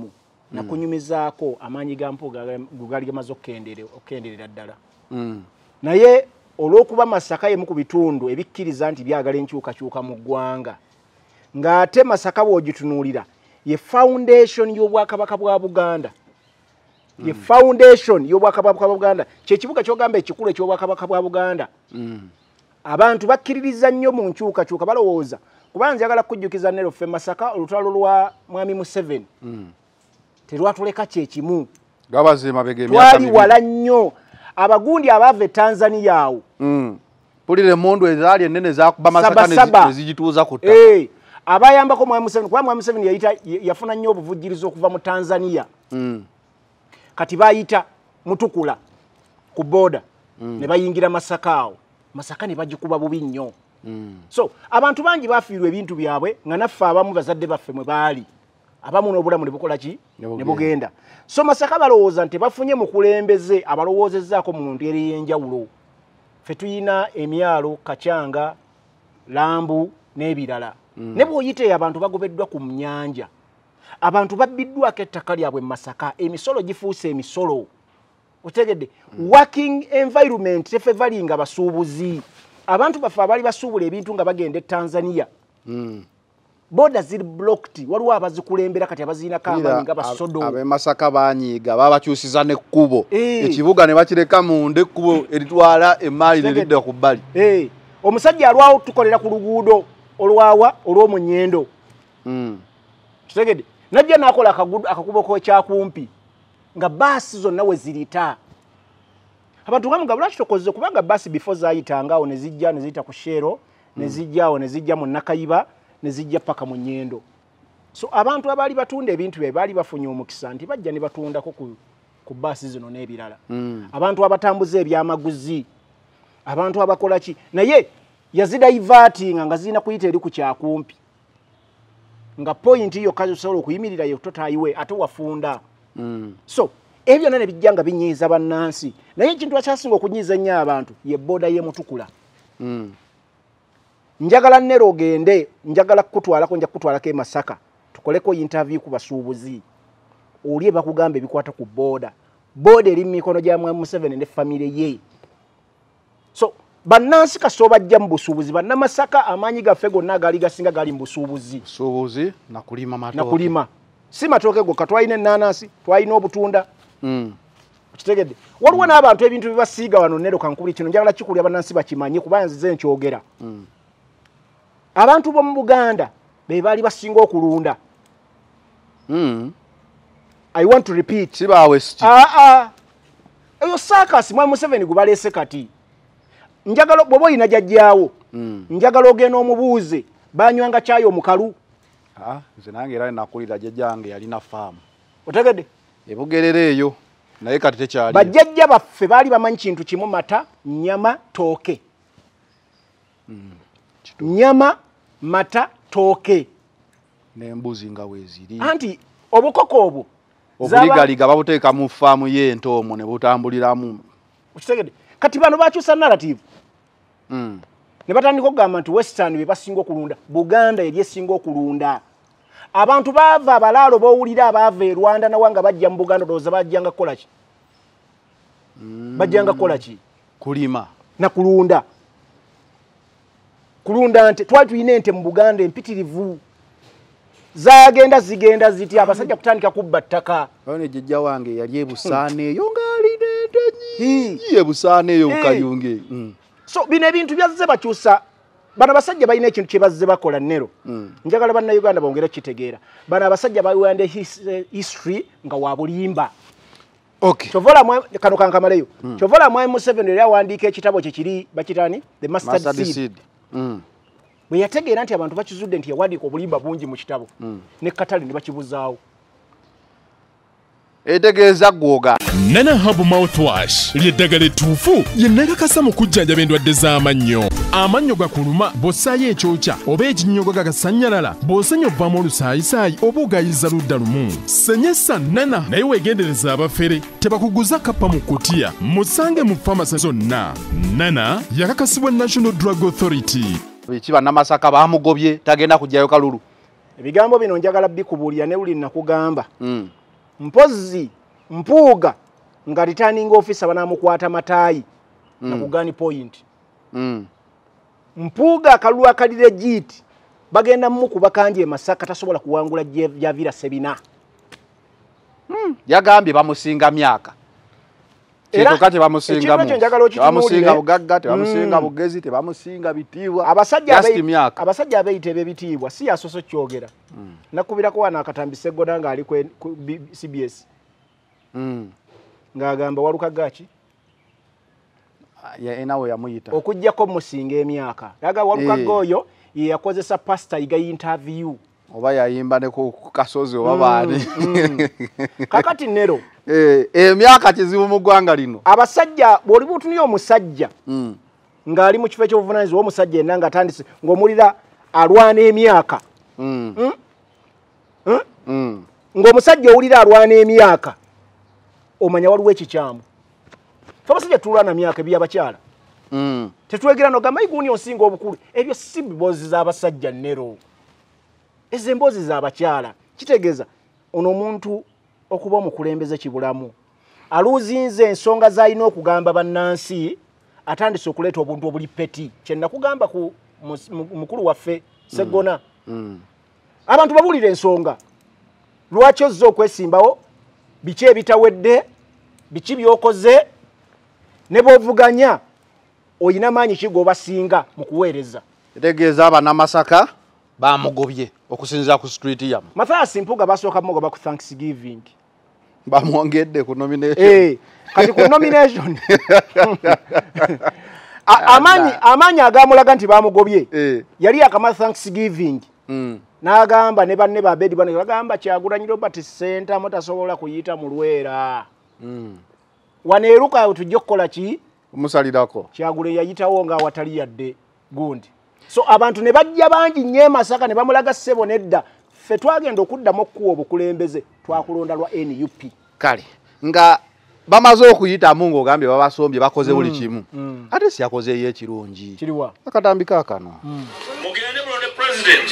nakunyumizaako amaanyi ga Mpuga gali gamaze okukenderera ddala naye olw'okuba Masaka yemu ku bitundu ebikkiriza nti byagala enkyukakyuka mu ggwanga ng'ate Masaka bw'ogitunuulira ye foundation y'obwakabaka bwa Buganda ye foundation y'obwakabaka bwa Buganda kyekibuga kyogamba ekikulu eky'obwakabaka bwa Buganda abantu bakkiririza nnyo mu nkyukakyuka balowooza kubanza njagala kujjukiza nero ffe Masaka olutalo lwa mwami Museveni terwatuleka kyekimu twali wala nnyo abagundi abaava Tanzania awo pulire emondo ezaali ennene zakuba Masaka nezigituuza ku ttaka abayambako mwami Museveni kuba mwami Museveni yafuna nnyo obuvujjirizi okuva mu Tanzania kati bayita Mutukula ku boda ne bayingira Masaka awo Masaka ne bagikuba bubi nnyo so abantu bangi bafiirwa ebintu byabwe nga naffe abamu bazadde baffe mwe baali abamu n'obulamu ne bukola ki ne bugenda so Masaka balowooza nti bafunye mukulembeze abalowoozezaako mu ngeri y'enjawulo ffe tuyina emyalo Kachanga Lambu n'ebirala ne bw'oyite abantu bagobeddwa ku nnyanja abantu babbiddwako ettaka lyabwe Masaka emisolo gifuuse emisolo otegedde working environment tefevalinga basuubuzi abantu baffe abali basuubula ebintu nga bagenda e Tanzania boda ziri blocked waliwo abazikulembera kati abaziinako amaanyi nga basodo ab'e Masaka banyiiga babakyusiza n'ekkubo ekibuga ne bakireka munda ekkubo eritwala emaali ne lidda ku bbali omusajja alwawo tukolera ku luguudo olwawa olw'omunyendo kitegedde najja n'akola akakubo k'ekyakumpi nga baasi zonna we zirita abantu bamuga lwaki tokoze kubanga baasi before zaayitangaawo ne ziyita ku Shero ne zijjaawo ne zijja mu Nakayiba ne zijja paka mu Nyendo. So abantu abaali batunda ebintu bye baali bafunye omukisa nti bajja ne batundako ku baasi zino n'ebirala. Abantu abatambuza ebyamaguzi, abantu abakola ki naye yazidaivatinga nga zina kuyita eri ku kyakumpi nga point iyo kazi osobola okuyimirira yo totayiwe ate wafunda. So ebyo nane bijjanga binyiiza bannansi naye ekintu akyasinga okunyiiza nnyo abantu ye boda ye Mutukula. Njagala Nero ogende njagala kutwalako nja kutwalako e Masaka tukoleko interview ku basuubuzi olye bakugamba ebikwata ku boda eri mikono gya Mwami Museveni ne family ye. So bannansi kasoba jja mu busuubuzi bannamasaka amaanyi gaffe gonna gali gasinga gali mu busuubuzi na kulima matooke na kulima si matooke gokka twalina ennaanasi twalina obutunda kitegedde waliwo n'abantu ebintu bibasiiga wano Nero kankubuli kino njagala kikulya bannansi bakimanye kubanga nzize nkyogera. Abantu b'omu Buganda be baali basinga okulunda. I want to repeat. Siba West. Eyo circus Mwami Museveni gubaleese kati. Njagala bobo ina jajjaawo. Njagala ogenda omubuuze banywanga kyayo mukalu. Nze nange era nakulira jajjange yalina farm. Otegedde? Ebugerere eyo naye kati tekyali. Bajjajja baffe baali bamanyi kintu kimu mata, nyama, tooke. Nyama, mata, tooke. N'embuzi nga weeziri. Anti obukoko obwo obuligaliga babuteeka mu faamu y'ente omwo ne butambuliramu. Okitegedde? Kati bano bakyusa narrative. Ne batandika okugamba nti Western be basinga okulunda, Buganda eri esinga okulunda. Abantu baava abalaalo bowulira abaava e Rwanda nawanga bajja mu Buganda dooza bajjanga kukola ki? Bajjanga kukola ki? Kulima na kulunda. Kulunda nte twali tulina ente mu Buganda empitirivu. Zagenda zigenda ziti abasajja kutandika kubba ttaka. One jjajja wange yali ebusaane eyo ngali nente nyi ebusaane eyo bukayunge. So bino ebintu byazze bakyusa bana basajja balina ekintu kye bazze bakola Nero. Njagala banna Uganda bongera kitegeera. Bana abasajja bayiwande history nga wabulimba. Okay. Chovola kano kankamaleyo. Chovola Mwami Museveni yali awandiika ekitabo kye kiri bakitani the mustard seed. Bwe yategeera nti abantu bakizudde nti yawandiika obulimba bungi mu kitabo ne Katale ne bakibuzaawo. Etegeeza gwoga. Nana Hub Mouthwash lyeddagala ettuufu ye nakakasa mu kujjanjaba endwadde z'amannyo. Amannyo gakuluma bw'ossaayo ekyokya oba ekinnyogo gagasanyalala bw'osenya ovaamu olusaayisaayi oba ogayiza ludda lumu. Senyesa Nana naye weegendereza abafere tebakuguza kappa mu kutiya musange mu famasi zonna. Nana yakakasibwa National Drug Authority. Ekiba Namasaka baamugobye tagenda kujjayo kalulu. Ebigambo bino njagala bikubuulira ne uli nakugamba. Mpozi mpuuga nga returning officer banamukwata mataayi na kugani point. Mpuuga akalulu akalire jiti bagenda mukuba kanji e Masaka tasobola kuwangula Javira Sebina. Yagambye bamusinga myaka. Kito kati bamusinga bugagga tebamusinga bugezi tebamusinga bitiibwa. Abasajja abeeyita ebibitiibwa si asoso kyogera. Nakubirako wana akatambise goda nga ali ku CBS. Ngagamba waluka gachi ya enawe yamuyita okujjako musinga emyaka yaga waluka goyo ye yakozesa pastor iga interview oba yayimba ne ku kasozi oba baani kakati Nero emyaka kizibu mu ggwanga lino abasajja bwoli butuniyo omusajja ngali mu kifo ky'obuvunanyizibwa omusajja enanga atandise ng'omulira alwana emyaka ng'omusajja owulira alwana emyaka omanya waliwo ekikyamu abasajja tulwana myaka ebyabakyala tetwegera nogamba iguni osinga obukulu ebyo si mbozi z'abasajja Nero ezo emboozi z'abakyala kitegeeza ono omuntu okuba omukulembeze kibulamu aluuzinze ensonga z'alina okugamba bannansi atandise okuleeta obuntu obuli peti kye nakugamba ku mukulu waffe Segona abantu babulira ensonga lwaki ozze okwesimbawo biki ebitawedde biki byokoze ne bovuganya oyina maanyi ki g'obasinga mu kuweereza etegeeza abanamasaka bamugobye okusinziira ku street yamu Mathias Mpuuga basooka mugoba ku Thanksgiving bamwongedde ku nomination kati ku nomination amaanyi agamulaga nti bamugobye yali akama Thanksgiving n'agamba ne banne ba bedi bano bagamba Kyagulanyi Robert Center motasobola kuyita mu Lwera waneeruka tujja kukola ki umusalirako Kyagulanyi yayitawo nga watali yadde gundi so abantu ne bajja bangi nnyo Masaka ne bamulaga ssebo nedda ffe twagenda okuddamu okuwa obukulembeze twakulonda lwa NUP kale nga bamaze okuyitamu ng'ogambye babasombye bakoze buli kimu ate si yakozeeyo ekirungi kiriwa akatambi kaakano mugende mulonde president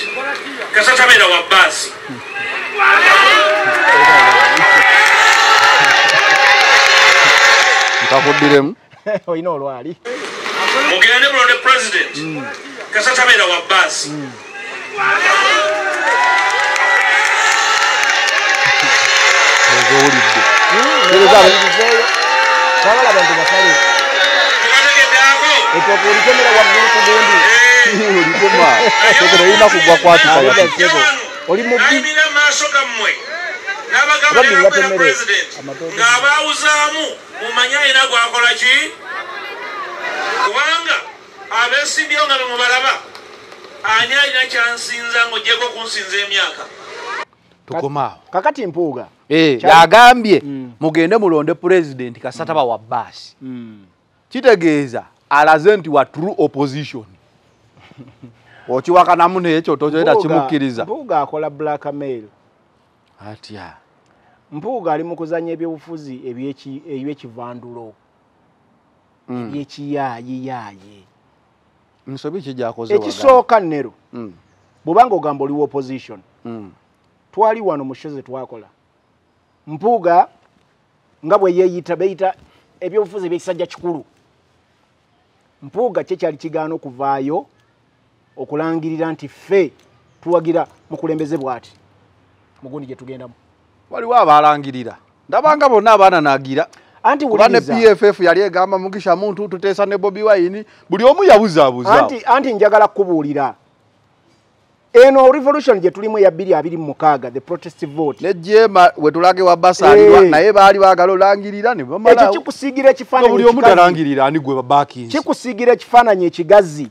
Kasatabeera wa bbaasi nkakuddiremu oyina olwali mugende mulonde president Kasatabeera wa bbaasi twagala abantu basale ekyokulikemera waggulu ku gundi olina kugwa kwatika oli mubbi ayimira maaso gammwe n'abagamba president ng'abaawuzaamu mumanye alina gwakola ki kubanga abeesimbyewo nga bemubalaba ani alina kyansinza ng'ogyeko kunsinza emyaka tukomaawo kakati Mpuuga yagambye mugende mulonde president Kasataba wa bbaasi kitegeeza alaze nti wa true opposition okiwakanamu n'ekyo tokyeta kimukkiriza Mpuuga akola blackmail atya Mpuuga ali mu kuzanya ebyobufuzi eby'ekivandulo eby'ekiyaayiyaye nsobi kijakoze ekisooka nnero bw'obanga ogamba oli opposition twali wano mu shoze twakola Mpuuga nga bwe yeeyita beyita ebyobufuzi eby'ekisajja kikulu Mpuuga kye kyali kigaana okuvaayo okulangirira nti ffe tuwagira mukulembeze bw'ati mugundi gye tugendamu waliwo abalangirira ndabanga bonna abaananagira anti kuba ne PFF yali egamba Mugisha Muntu tuteesa ne Bobi Wine buli omu yabuzaabuza anti njagala kubuulira eno revolution gye tulimu ya 2026 the protest vote ne jema wetulage wa basalirwa naye baali baagala olangirira ne bamala ekyo kikusigira ekifaananyi buli omu talangirira ani gwe babaki kikusigira ekifaananyi ekigazi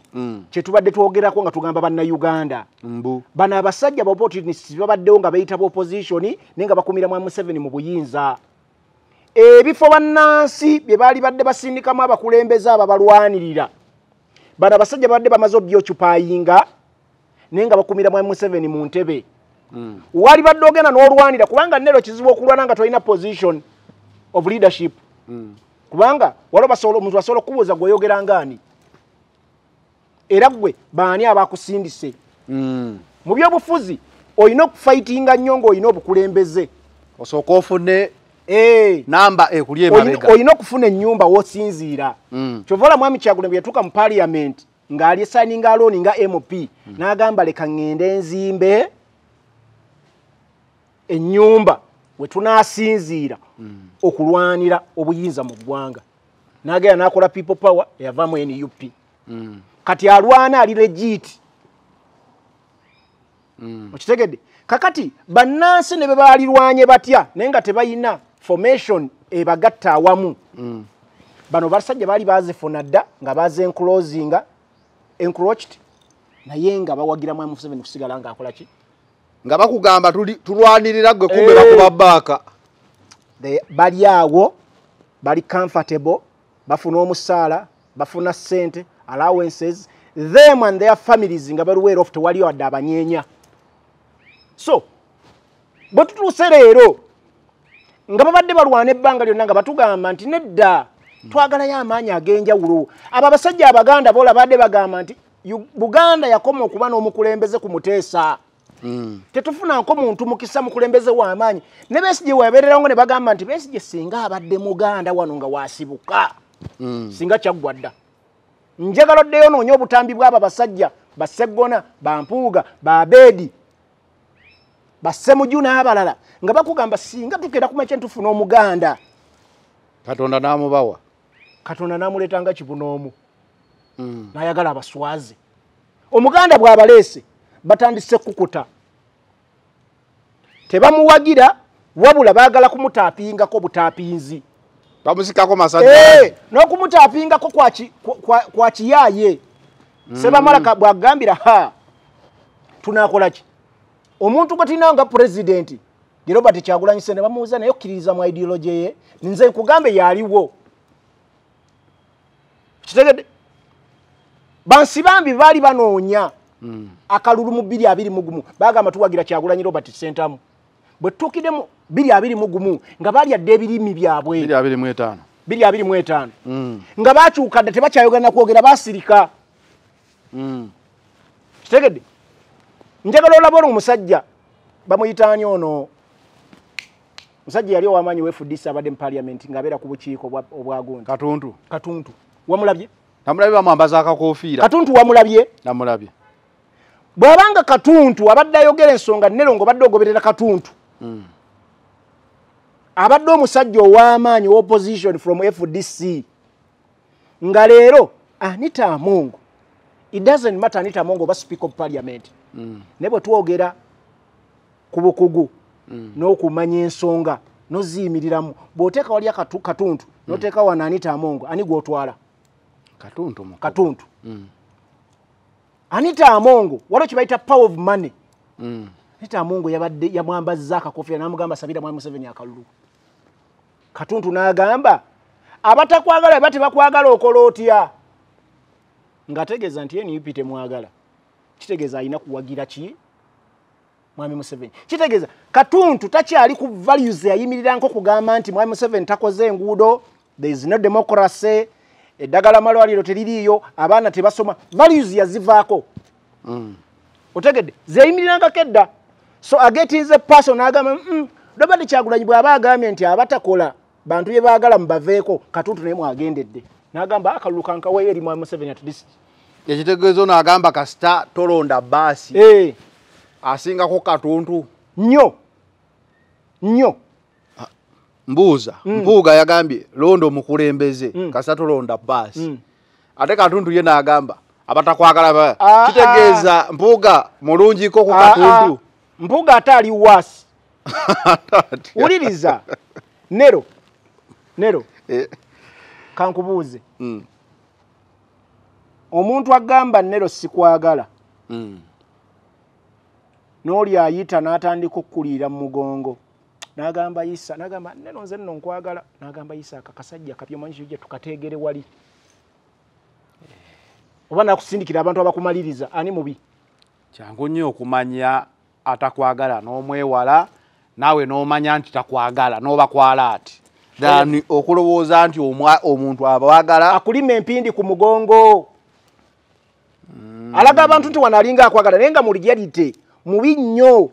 kye tubadde twogerako nga tugamba bannayuganda bano abasajja ba opportunists babaddewo nga bayita ba opposition naye nga bakumira mu Museveni mu buyinza ebifo bannansi bye baali badde basindikamu abakulembeze ababalwanirira bano abasajja babadde bamaze obyocupayinga naye nga bakumira mu Museveni mu ntebe wali badde ogenda n'olwanira kubanga nnero kizibu okulwana nga tolina position of leadership kubanga waliwo omuntu asobola okubuuza gweyogera ngaani era gwe baani abakusindise mu byobufuzi olina okufightinga nnyo ng'olina obukulembeze osooka ofune namba ekuli emabega olina okufuna ennyumba w'osinziira kyova ola mwami Kyagulanyi bwe yatuuka mu parliament ng'ali signing alone nga MP n'agamba leka ngende nzimbe ennyumba we tunaasinziira okulwanira obuyinza mu ggwanga n'agenda n'akola people power yavaamu NUP kati alwana ali legit okitegedde kakati bannansi ne be baalirwanye batya naye nga tebayina formation ebagatta awamu bano basajja baali bazifuna dda nga bazenclosinga encroached naye nga bawagira mu Museveni kusigala nga akola ki nga bakugamba tulwanirira gwe kumbe bakuba baaka bali awo bali comfortable bafuna omusaala bafuna sente allowances them and their families nga bali aware of tewali wadde abanyeenya so bwe tutuuse leero nga babadde balwana ebbanga lyonna nga batugamba nti nedda twagalayo amaanyi ag'enjawulo abo abasajja abaganda bola badde bagamba nti Buganda yakoma okuba n'omukulembeze ku Muteesa tetufunanko muntu mukisa mukulembeze w'amaanyi ne Besigye weyabeererawo ne bagamba nti Besigye singa abadde Muganda wano nga waasibuka singa kyaggwa dda njagala ddeyo noonya obutambi bw'aba basajja Baseggona Bampuuga Babedi Bassemuju n'abalala nga bakugamba singa tukera kumakya ntufuna omuganda Katonda n'amubawa Katonda n'amuleetanga kibunoomu n'ayagala abaswaze omuganda bw'abaleese batandise kukuta tebamuwagira wabula baagala kumutaapingako butaapinzi bamusikako masajja n'okumutaapingako kwa kiyaaye Sebamalaka bwagambira tunaakola ki omuntu gwe tulina nga pulezidenti Robert Kyagulanyi Ssentamu bamubuuza naye okkiririza mu ideology ye nze nkugambe yaliwo kitegedde bansibambi baali banoonya akalulu mu 221 bagamba tuwagira Kyagulanyi Robert Ssentamu bwe tutukidde mu 221 nga baali adde ebirimi byabwe 225 nga bakyukadde tebakyayogera kwogera basirika kitegedde njagala olabona omusajja bamuyitaani ono musajja yali ow'amaanyi w'FDC abadde mu parliament ng'abeera ku bukiiko obwagundi Katuntu wamulabye namulabye bamwambaza akakoofiira Katuntu wamulabye namulabye bw'abanga Katuntu abadde ayogera ensonga Nerongo badde ogoberera Katuntu abadde omusajja ow'amaanyi opposition from FDC nga leero Anita Amongo it doesn't matter Anita Amongo ba speaker of parliament ne bwe twogera ku bukugu n'okumanya ensonga noziyimiriramu bw'oteeka wali Katuntu n'oteeka wana Anita Amongo ani gw'otwala Katuntu Anita Amongo waliwo kye bayita power of money Anita Amongo yabadde yamwambazza akakoofiira n'amugamba sabira mwami Museveni akalulu Katuntu n'agamba abatakwagala bate bakwagala okola otya ngategeeza nti NUP temwagala kitegeeza alina kuwagira ki mwami Museveni kitegeeza Katuntu takyali ku values yayimirira nko kugamba nti mwami Museveni takoze enguudo there is no democracy eddagala malwaliro teririiyo abaana tebasoma values yazivaako otegedde zeyimirira kedda so agetinze person agamba Robert Kyagulanyi bw'aba agambye nti abatakola bantu bye baagala mubaveeko Katuntu naye mwagendedde n'agamba akalulu kankawe eri mwami Museveni at least ekitegeezo n'agamba kasita tolonda baasi asingako Katuntu nnyo mbuuza Mpuuga yagambye londo mukulembeze kasita tolonda baasi ate Katuntu ye n'agamba abatakwagala kitegeeza Mpuuga mulungiko ku Katuntu Mpuuga ate ali wasi uliriza Nero kankubuuze omuntu agamba Nero sikwagala n'oli ayita n'atandika okkuliira mu mugongo n'agamba Isa n'agamba Nero nze nno nkwagala n'agamba Isa akakasajja kapya manyi gye tukateegere wali oba nakusindikira abantu abakumaliriza ani mubi kyangu nnyo okumanya atakwagala n'omwewala naawe n'omanya nti takwagala n'obakwala ati dani okulowooza nti omuntu abawagala akulima empindi ku mugongo alaga abantu nti wanalinga akwagala naye nga muligyalite mubi nnyo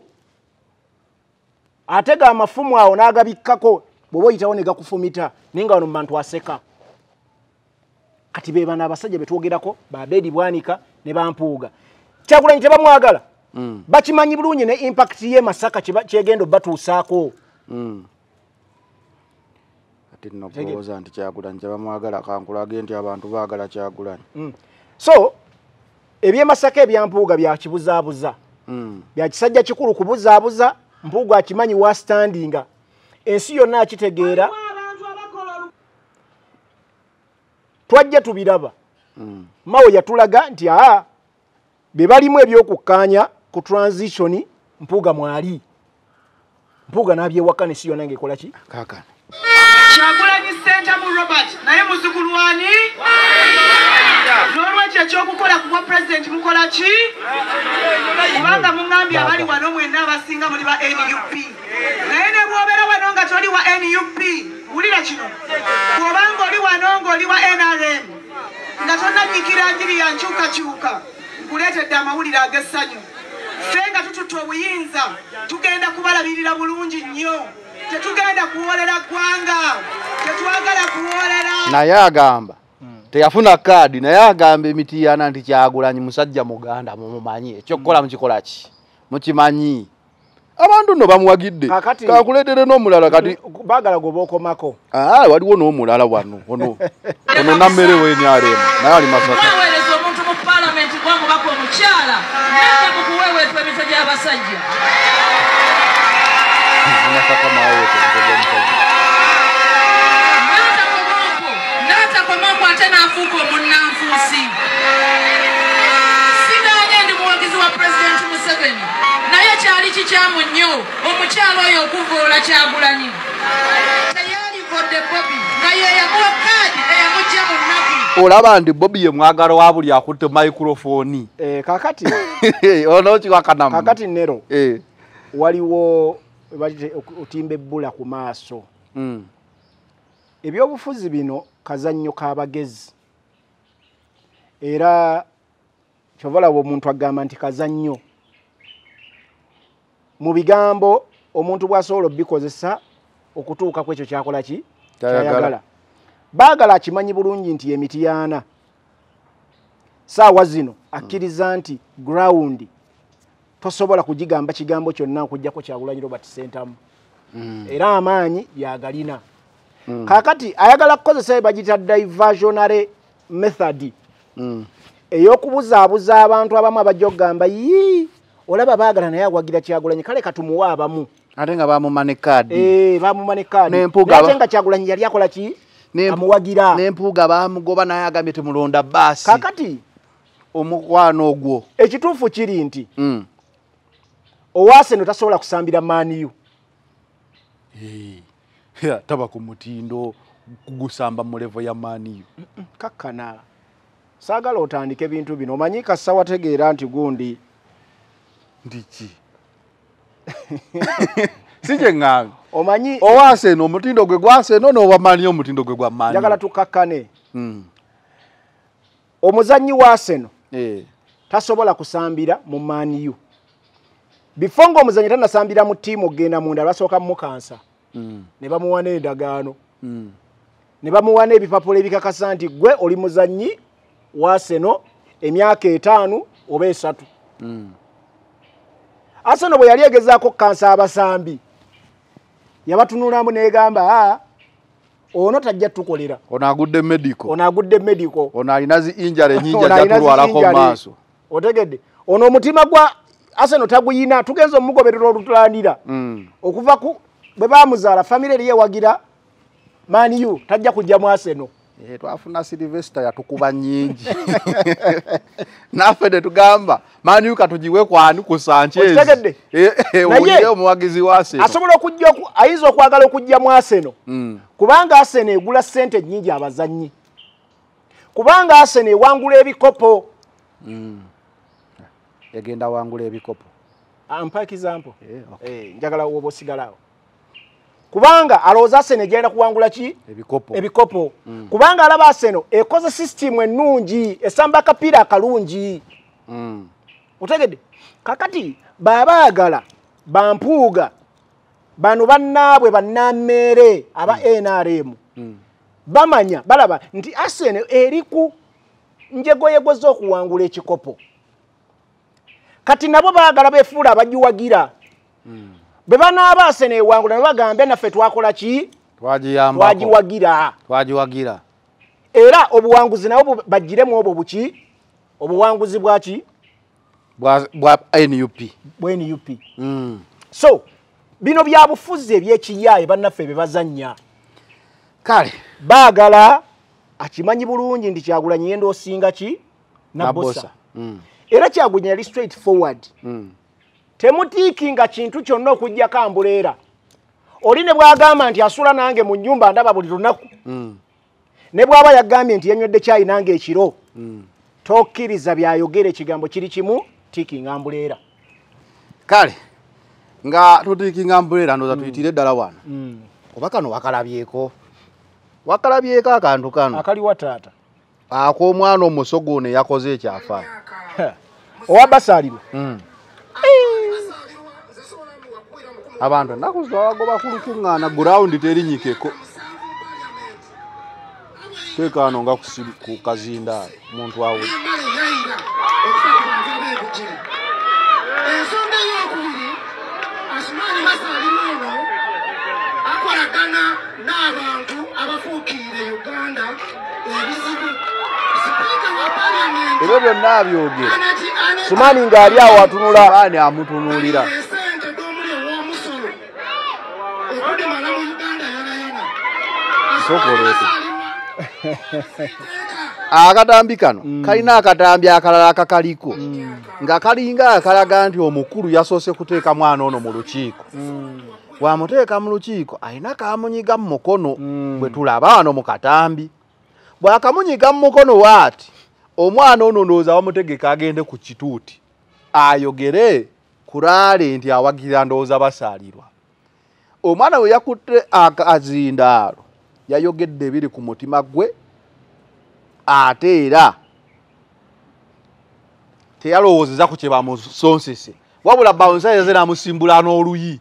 atega amafumu awo n'agabikkako bw'oba oyitawo ne gakufumita naye nga wano mu bantu aseka kati be bana abasajja betwogerako Babedi Bwanika ne Bampuuga Kyagulanyi tebamwagala bakimanyi bulungi ne impact ye Masaka kyegendo batuusaako ati nokulowooza nti Kyagulanyi tebamwagala kankulage nti abantu baagala Kyagulanyi so ebye Masaka ebyampuuga bya kibuzaabuza bya kisajja kikulu kubuzaabuza Mpuuga akimanyi wa standinga ensi yonna akitegeera twajja tubiraba Mao yatulaga nti be balimu ebyokukkaanya ku transition Mpuuga mwali Mpuuga n'abyewaka n'ensi yonna ng'ekola ki kaakano Kyagulanyi Ssentamu Robert naye muzukulu wani n'olwekyo ekyokukola ku bwa president mukola ki kubanga muŋŋambye abali wano mwenna abasinga muli ba NUP naye ne bw'obeera wano nga toli wa NUP wulira kino bw'obanga oli wano ng'oli wa NRM nga tonnanyikira njiri ya nkyukakyuka nkuleetedde amawulire ag'essanyu ffe nga tututte obuyinza tugenda kubalabirira bulungi nnyo tetugenda kuwolera ggwanga tetwagala kuwolera naye agamba teyafuna kadi naye agamba Emitiana nti Kyagulanyi musajja muganda mumumanyi ekyokukola mukikola ki mukimanyi abantu no bamuwagidde kakuleetere n'omulala kati baagala gobokomako waliwo n'omulala wano ono nammere w'enyaremu naye ali Masaka weweereza omuntu mu paalamenti gwamubaka omukyala nata mu kuweweetwa emitwe gy'abasajja nata komoko ate n'afuuka omunnanfuusi sigaanye ndi muwagizi wa pulezidenti Museveni naye kyali kikyamu nnyo omukyala oyo okuvoola Kyagulanyi teyalivodde Bobi nga ye yamuwa kaadi eyamugya mu nnaku olaba ndi Bobi ye mwagalo wa buli akutte microphone kakati ono kiwakanamu kakati nero waliwo otimba ebbula ku maaso ebyobufuzi bino kazannyo k'abagezi era kyobalaba omuntu agamba nti kazannyo mu bigambo omuntu bw'asobola obikozesa okutuuka ku ekyo kyakola ki kyayagala baagala akimanyi bulungi nti Emitiana saawa zino akkiriza nti ground tosobola kugigamba kigambo kyonna okujjako Kyagulanyi Robert Ssentamu era amaanyi yagalina kakati ayagala kukozesa ebagita diversionary method ey'okubuzaabuza abantu abamu abajja okugamba olaba baagala naye agwagira Kyagulanyi kale katumuwa abamu ate nga bamumane kaadi bamumane kaadi ate nga Kyagulanyi yali akola ki amuwagira n'empuuga bamugoba naye agambye temulonda baasi kakati omukwano ogwo ekituufu kiri nti Owaseno tasobola kusambira maniyu taba ku mutindo kugusamba mu level ya maniyu kakkana saagala otandike bintu bino omanyi kassa wategeera nti gundi ndiki sije nganga omanyi Owaseno omutindo gwe gwaseno n'obamani omutindo gwe gwa mani njagala tukakkane omuzannyi Owaseno tasobola kusambira mu maniyu before ng'omuzannyi tanasambira mu ttiimu ogenda munda basooka mukansa ne bamuwa n'endagaano ne bamuwa n'ebipapula ebikakasa nti gwe oli muzannyi Owaseno emyaka 5 oba 3 Arsenal bwe yali egezaako kansa abasambi yabatunulamu n'egamba ono tajja tukolera ono agudde medical ono alina zi injury nyingi ajja kulwalako maaso otegedde ono omutima gwa Arsenal taguyina tugenza omugoberera olutulandira okuva ku bwe bamuzaala family eriye wagira Man U tajja kujja mu Arsenal twafuna Sylvester yatukuba nyingi nafe de tugamba Man U katujiwe kwani ku Sanchez naye omuwagizi wa Arsenal asobola okujja ayizo okwagala okujja mu Arsenal kubanga Arsenal egula sente nyingi abazannyi kubanga Arsenal ewangula ebikopo yagenda wangula ebikopo ampa example njagala obosigalawo kubanga alooza Arsenal egenda kuwangula ki ebikopo kubanga alaba Arsenal ekoze system ennungi esamba kapiira akalungi otegedde kakati babaagala bampuuga bano bannaabwe bannammere aba NRM bamanya balaba nti Arsenal eriku njegoyego z'okuwangula ekikopo kati nabo baagala befuula abagiwagira bwe banaaba Arsenal ewangula ne bagambye naffe twakola ki twagiwagira era obuwanguzi nabo bagiremu obwo buki obuwanguzi bwaki bwa NUP so bino byabufuzi ebyekiyaaye bannaffe bebazannya kale baagala akimanyi bulungi ndi Kyagulanyi yendo osinga ki Nabosa era Kyagulanyi yali straight forward temutiikinga kintu kyonna okujja kambuleera oli ne bwagamba nti asula nange mu nnyumba ndaba buli lunaku ne bwaba yagambye nti yanywedde caayi nange ekiro tokkiriza byayogera ekigambo kiri kimu tiikinga mbuleera kale nga tutiikinga mbuleera ndoza tuyitire ddala wano oba kano wakalabyeko akantu kano akali wataata ak'omwana omusogo ne yakoze ekyafa owabasalirwa abantu nakuzo bagoba kulukuŋŋaana ground terinyikeko Teka ano nga ku kazinda muntu awo. Ensonga ey'okubiri, Asumani Basalirwa akolagana n'abantu abafuukirire Uganda ebizibu. Sipiika wa Parliament Ebyo byonna abyogera. Asumani ng'ali awo atunula. Asumani amutunuulira. Ssente gw'omuli ow'omusolo okudimala mu Uganda yonayona. Sokoleete. Akatambi kano kalina akatambi akalala akakaliko nga kalinga akalaga nti omukulu yasoose kuteeka mwana ono mu lukiiko. Bw'amuteeka mu lukiiko alina kamunyiga mu mukono bwe tulaba wano mu katambi. Bw'akamunyiga mu mukono waati omwana ono ndowooza bamutegeka agende ku kituuti ayogere kulaale nti awagira ndowooza Basalirwa. Omwana we yakutte akazindaalo yayogedde ebiri ku mutima gwe ate era teyalowoozeza ku kye bamusonsese wabula bawunsa yazze n'amusimbula n'oluyi.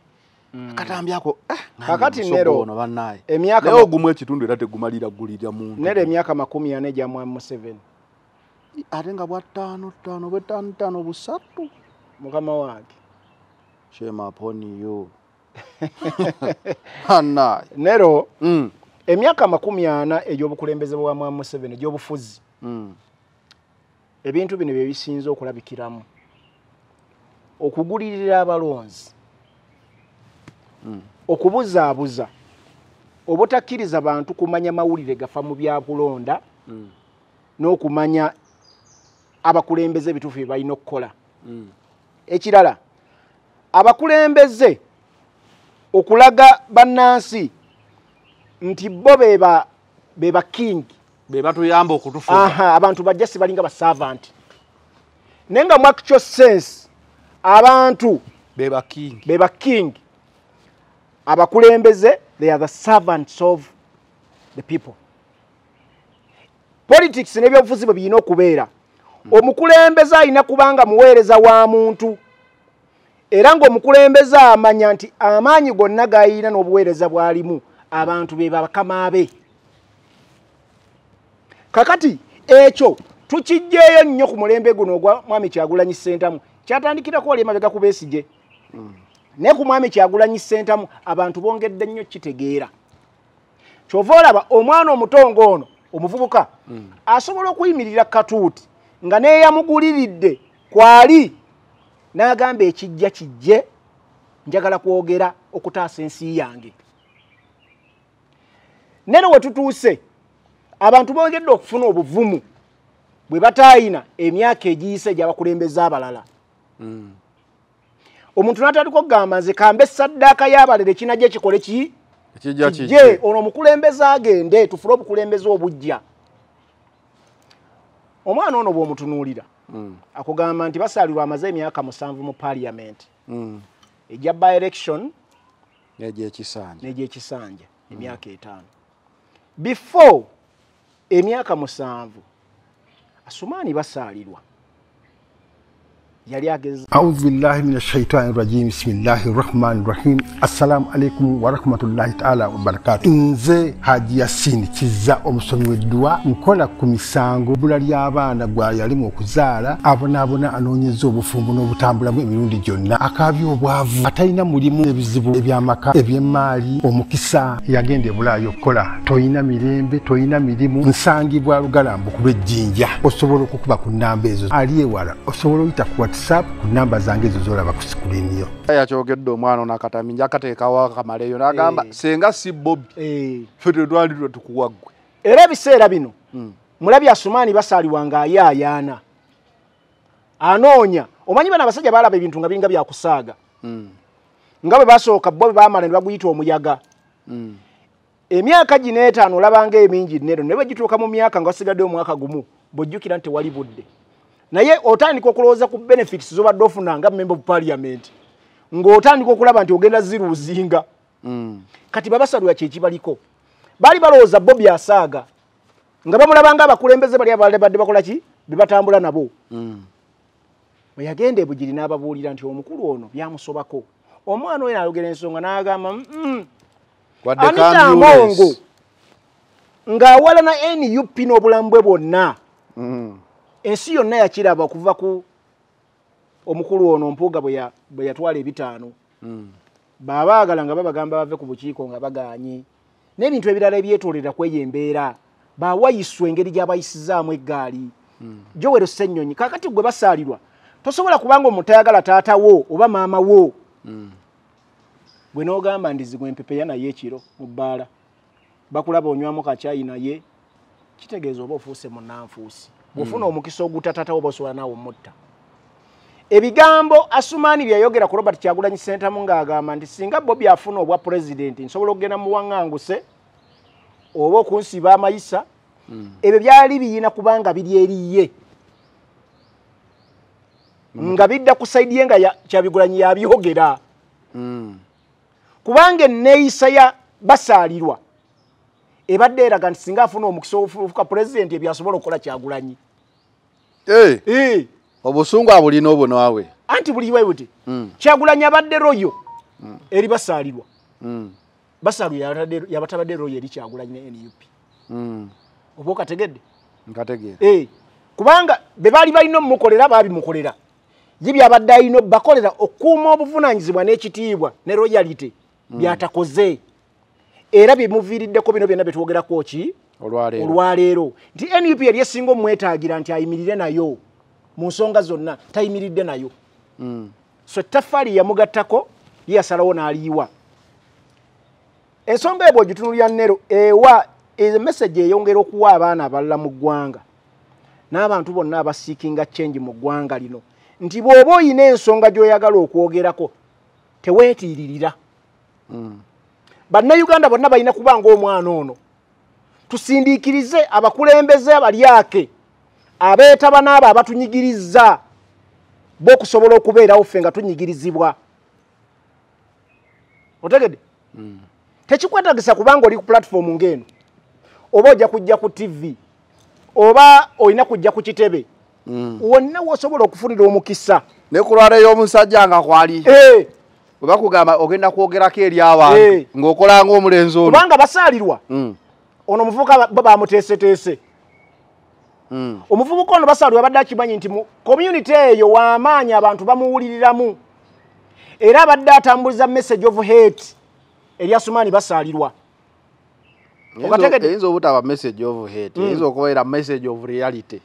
Akatambi ako kakati nero bannaye emyaka naye ogumu ekitundu era tegumalira gulira muntu nero emyaka 40 gya Mwami Museveni ate nga bwa 5 busatu mukama wange shame upon you bannaye nero emyaka 40 egy'obukulembeze bwa Mwami Museveni egy'obufuzi ebintu bino bye bisinze okulabikiramu okugulirira abalonzi okubuzaabuza obutakkiriza abantu kumanya mawulire gafa mu bya kulonda n'okumanya abakulembeze ebituufu bye balina okukola. Ekirala abakulembeze okulaga bannansi nti bo beba king beba tuyamba okutufuga abantu bajja si balinga ba servant nenga mu actual sense abantu beba king abakulembeze they are the servants of the people. Politics n'ebyobufuzi bwe birina okubeera omukulembeze alina kubanga muweereza wa muntu era ng'omukulembeze amanya nti amaanyi gonna g'alina n'obuweereza bw'alimu abantu be bakama be. Kakati ekyo tukijjeeyo nnyo ku mulembe guno ogwa Mwami Kyagulanyi Ssentamu kyatandikirako oli emabega ku Besigye ne ku Mwami Kyagulanyi Ssentamu abantu bongedde nnyo kitegeera. Kyova olaba omwana omutongo ono omuvubuka asobola okuyimirira katuuti nga neeyamuguliridde kwali n'agamba ekijja kijje njagala kwogera okutaasa ensi yange. Nero we tutuuse abantu bongedde okufuna obuvumu bwe bataayina emyaka egiyise gy'abakulembeza abalala. Omuntu n'atandika okugamba nze kambe saddaaka y'abalere kinajja ekikole ki kijje ono omukulembeze agende tufule obukulembeze obujja. Omwana ono bw'omutunuulira akugamba nti Basalirwa amaze emyaka 7 mu parliament ejja by election n'egyekisanja emyaka 5 before emyaka 7 Asumani Basalirwa yali ageze. A'udhu billahi minash shaitani rajim. Bismillahir rahmanir rahim. Assalamu alaikum wa rahmatullahi ta'ala wa barakatuh. Nze Haji Yasin Kiza omusomi w'eddua nkola ku misango bula ly'abaana gwa yalimu okuzaala abona anoonyeza obufumbo n'obutambulamu emirundi gyonna akabyo obwavu atalina mulimu ebizibu ebyamaka eby'emmaali omukisa yagenda ebulaayo okukola toyina mirembe toyina mirimu nsangibwa lugalambu ku lw'ejjinja osobola okukuba ku nnamba ezo ali ewala osobola oyita ku WhatsApp ku namba zange ezo zolaba ku sikuliniyo. Yakyogedde omwana n'akatambi njakateekawo akamaleyo n'agamba senga si Bobby fete twali tukuwaggwe. Era ebiseera bino mulabye Asumani Basalirwa ng'ayaayaana anoonya omanyi bana abasajja balaba ebintu nga biringa byakusaaga nga bwe basooka bo baamala ne baguyita omuyaga. Emyaka gino 5 olabanga emingi nero ne bwe gituuka mu myaka nga wasigadde omwaka gumu bojjukira nti wali budde naye otandika okulowooza ku benefits z'obadde ofuna nga member of parliament ng'otandika okulaba nti ogenda ziruuzinga. Kati Basalirwa kyekibaliko bali balowooza Bobby asaaga nga bamulabanga abakulembeze bali abadde bakola ki bebatambula nabo. Bwe yagenda ebugiri n'ababuulira nti omukulu ono byamusobako omwana oyo n'ayogera ensonga n'agamba Anita Amongo ng'awala na NUP n'obulambwe bwonna ensi yonna yakiraba okuva ku omukulu ono Mpuuga bwe yatwala ebitaano baabaagala nga babagamba bave ku bukiiko nga bagaanye n'ebintu ebirala ebyetoolera kweyo embeera baawayiswa engeri gy'abayisizaamu eggaali Joel Ssennyonyi kakati gwe basaalirwa tosobola kubanga omuntu ayagala taatawo oba maama wo gwe n'ogamba ndizigwe empepeya naye ekiro mu bbaala bakulaba onywamu kacyayi naye kitegeeza oba ofuuse munnanfuusi bw'ofuna omukisa ogutataatawo oba osobola naawe omutta ebigambo Asumaani byayogera ku Robert Kyagulanyi Ssentamu ng'agamba nti singa Bobby afuna obwa pulezidenti nsobola okugenda mu waŋŋanguse oba okunsiba amayisa ebyo byali biyina kubanga biri eriye nga bidda ku sayidi ye nga Kyagulanyi yabyogera kubanga enneeyisa ya basaalirwa ebadde eraga nti singa afuna omukisa ofuuka pulezidenti ebyasobola okukola Kyagulanyi obusungu abulina obwo naawe anti buli bwe buti Kyagulanyi abadde royo eri basaalirwa basaalirwa yabatabadde royo eri Kyagulanyi ne NUP oba okategedde nkategeera kubanga be baali balina omukolera baabimukolera ye byabadde alina bakolera okuuma obuvunaanyizibwa n'ekitiibwa ne royalty byatakoze era bimuviiriddeko bino byonna betwogerako ki olwaleero nti NUP yali esinga omwetaagira nti ayimirire nayo mu nsonga zonna tayimiridde nayo so ettaffaali yamugattako ye yasalawo n'aliyiwa ensonga ebwo gitunulya Nero ewa message eyongera okuwa abaana abalala mu ggwanga n'abantu bonna abasiikinga change mu ggwanga lino nti bw'oba oyina ensonga gy'oyagala okwogerako teweetiiririra bannayuganda bonna balina kuba ng'omwana ono tusindiikirize abakulembeze abalyake abeetaba n'abo abatunyigiriza b'okusobola okubeerawo ffe nga tunyigirizibwa otegedde tekikwetagisa kubanga oli ku platform ng'eno oba ojja kujja ku TV oba olina kujja ku kitebe wonna wosobola okufunira omukisa ne ku lwala ey'omusajja nga kwali bwe bakugamba ogenda kwogerako eri abantu ng'okola ng'omulenzi ono kubanga basaalirwa ono omuvubuka bo bamuteeseteese omuvubuka ono basaalirwa abadde akimanyi nti mu community eyo w'amaanyi abantu bamuwuliriramu era abadde atambuliza message of hate eri Asumaani basaalirwa eyinza obutaba message of hate eyinza okubeera message of reality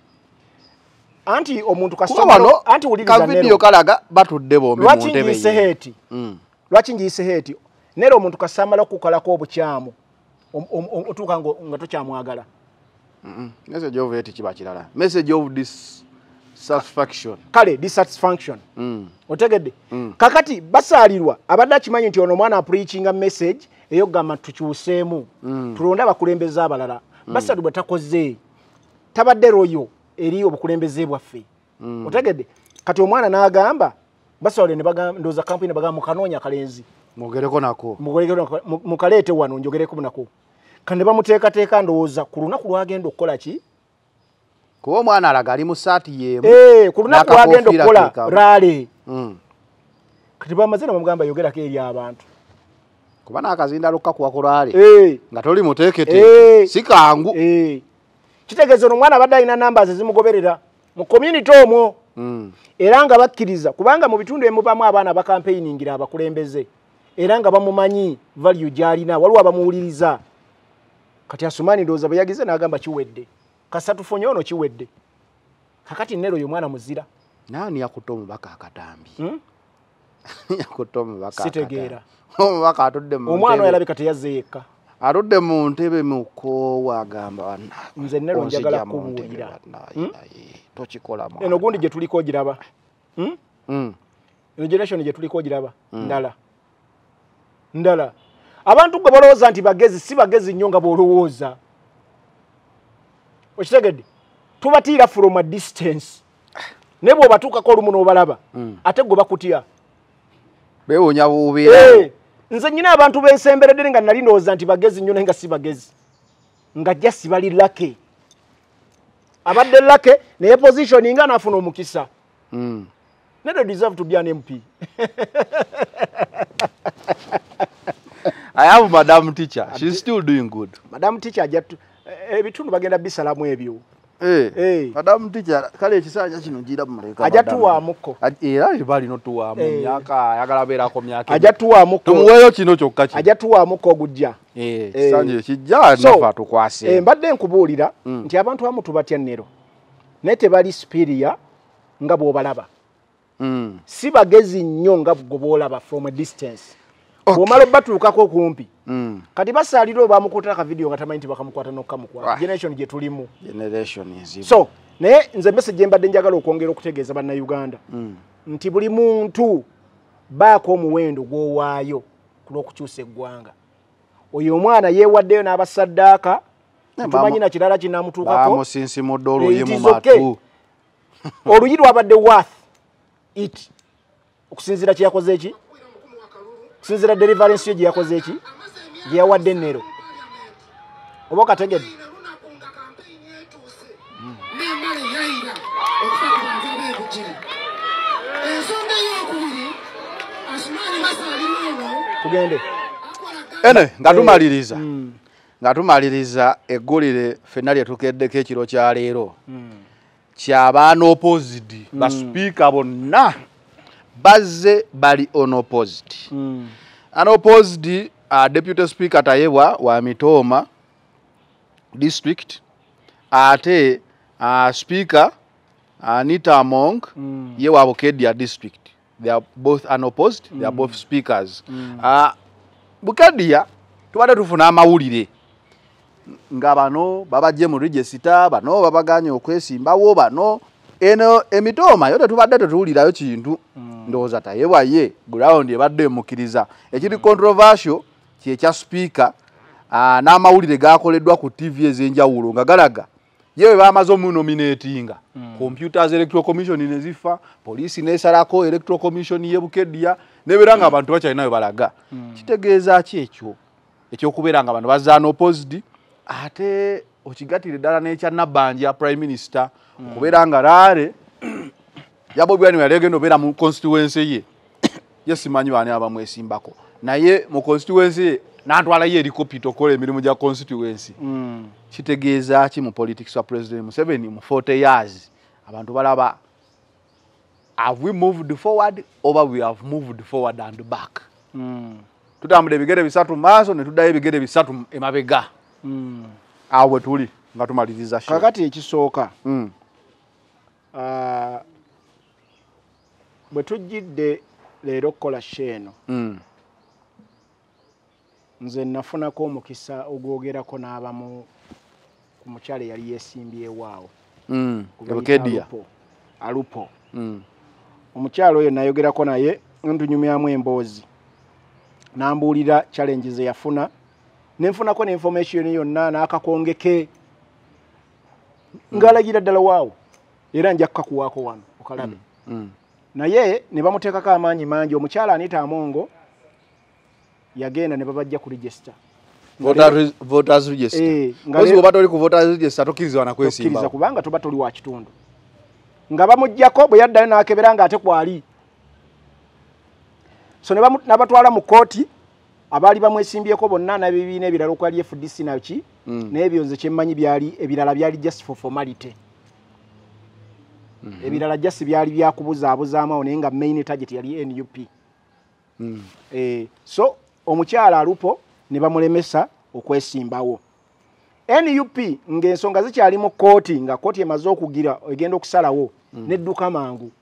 anti omuntu kasomero anti uliriza video kalaga batudde bombi mu ntebe lwaki njiyise hate nero omuntu kasamala okukolako obukyamu otuuka nga tokyamwagala message of hate kiba kirala message of dissatisfaction kale dissatisfaction otegedde kakati basaalirwa abadde akimanyi nti ono mwana preachinga message eyogamba tukyuseemu tulonde abakulembeze abalala basaalirwa takoze tabadde royo eri obukulembeze bwaffe otegedde kati omwana n'agamba basaalirwa ne bagamba ndoza kampuni ne bagamba mukanoonya kalenzi mwogereko nako mukaleete wano njogereko nako kandi bamuteekateeka ndowooza ku lunaku lwagenda okukola ki kuba omwana alaga ali mu saati yeemu ku lunaku lwagenda okukola raale kati bamaze namugamba yogerako eri abantu kuba n'akazinda lukakuwa ku lwale nga toli muteekete si kangu kitegeeza ono omwana abadde alina namba zimugoberera mu community omwo era nga bakkiriza kubanga mu bitundu emubamu abaana bakampeyingira abakulembeze era nga bamumanyi value gy'alina waliwo abamuwuliriza kati Asumaani ndowooza bwe yagize n'agamba kiwedde kasatufonye ono kiwedde kakati Nero oyo mwana muzira naani yakutte omubaka akatambi yakutte omubaka sitegeera omubaka atudde mu omwana oyo alabika teyazze yekka atudde mu ntebe mukoowa agamba nze Nero njagala kubuulira tokikola eno gundi gye tuliko ogiraba eno generation gye tuliko ogiraba ndala abantu gwe balowooza nti bagezi si bagezi nnyo nga bw'olowooza okitegedde tubatiira from a distance naye bw'obatuukako olumu n'obalaba ate gwe bakutya beewuunya buubeera nze nnyina abantu bensemberedde nga nali ndowooza nti bagezi nnyo naye nga si bagezi nga jja si bali lake abadde lake naye position nga naafuna omukisa nedo deserve to be an MP I have Madam Teacher. She's still doing good. Madam Teacher ebitundu bagenda bisalamu ebyo Madam teacher kale ekisanja kino gira muleka ajatuwaamuko era libali notuwaamu myaka ayagala beerako myaka ajatuwaamuko tumuweeyo kino kyokka kino ajatuwaamuko ogujja ekisanja kijja nafa tukwase mbadde nkubuulira nti abantu abamu tubatya nnero naye tebali superior nga bw'obalaba si bagezi nnyo nga bw'obalaba from a distance bw'omala batuukako kumpi kati basaalira oba amukuutira akavidiyo nga tamanyi nti bakamukwata n'okukamukwata generation gye tulimu so naye nze message gye mbadde njagala okwongera okutegeeza bannayuganda nti buli muntu baako omuwendo gw'owaayo ku lw'okukyusa eggwanga oyo omwana yeewaddeyo n'abasaddaaka tumanyi na kirala kinaamutuukako bamusinsimudde oluyi mu matu oluyi lwabadde worth it okusinziira kye yakoze eki okusinziira deliverance yo gye yakoze eki gye yawadde ennero oba okategedde tugende ene nga tumaliriza eggulire ffenna lye tukeddeko ekiro kya leero ky'abaana opposed basipiika bonna bazze bali unopposed unopposed deputy speaker Tayebwa wa Mitoma district ate speaker Anita Among ye wa Bukedya district. They are both unopposed, they are both speakers. Bukedya tubadde tufuna amawulire nga bano babajje mu register bano babaganye okwesimbawo bano eno Emitoma yote tubadde tuwulirayo kintu ndowooza Tayebwa ye ground ebadde emukiriza ekiri controversial kye speaker n'amawulire gakoleddwa ku TV ez'enjawulo nga galaga yewe bamaze omunominatinga computers electoral commission nezifa police nesalako electoral commission ye Bukedya neberanga abantu bakyalinayo balaga kitegeeza ki ekyokubeera nga abantu bazaana opposed ate okigatire ddala n'ekya Nabbanja prime minister okubeera nga Raare Bobi Wine yalegenda obeera mu constituency ye simanyi baani abamwesimbako naye mu constituency ye n'atwala ye helicopter okola emirimu gya constituency kitegeeza ki mu politics wa President Museveni mu 40 years abantu balaba have we moved forward or we have moved forward and back tutambula ebigere bisatu maaso ne tuddayo ebigere bisatu emabega awo tuli nga tumaliriza show kakati ekisooka bwe tujjidde leero okukola sheeno nze nafunako omukisa ogwogerako n'abamu ku mukyala yali yeesimbyewo Bukedya Alupo omukyala oyo nayogerako naye ntunyumyamu emboozi n'ambuulira challenges yafuna nenfunako n'information yonna n'akakongeke ngalagira ddala waawo era nja kukakuwaako wano okalabe naye ne bamuteekako amaanyi mangi omukyala Anita Amongo yagenda ne babajja ku register voters register ngozi oba toli ku voters register tokkirizibwa na kwesimba tokkiriza kubanga tuba toli wa kitundu nga bamujjako bwe yaddayo n'akebera nga ate kwali so nabatwala mu kooti abaali bamwesimbyeko bonna n'ebibiina ebirala okwali FDC naki n'ebyo nze kyemmanyi byali ebirala byali just for formality ebirala just byali byakubuzaabuzamu awo naye nga main target yali NUP so omukyala Alupo ne bamulemesa okwesimbawo NUP ng'ensonga zikyali mu kooti nga kooti emaze okugira egenda okusalawo nedduka mangu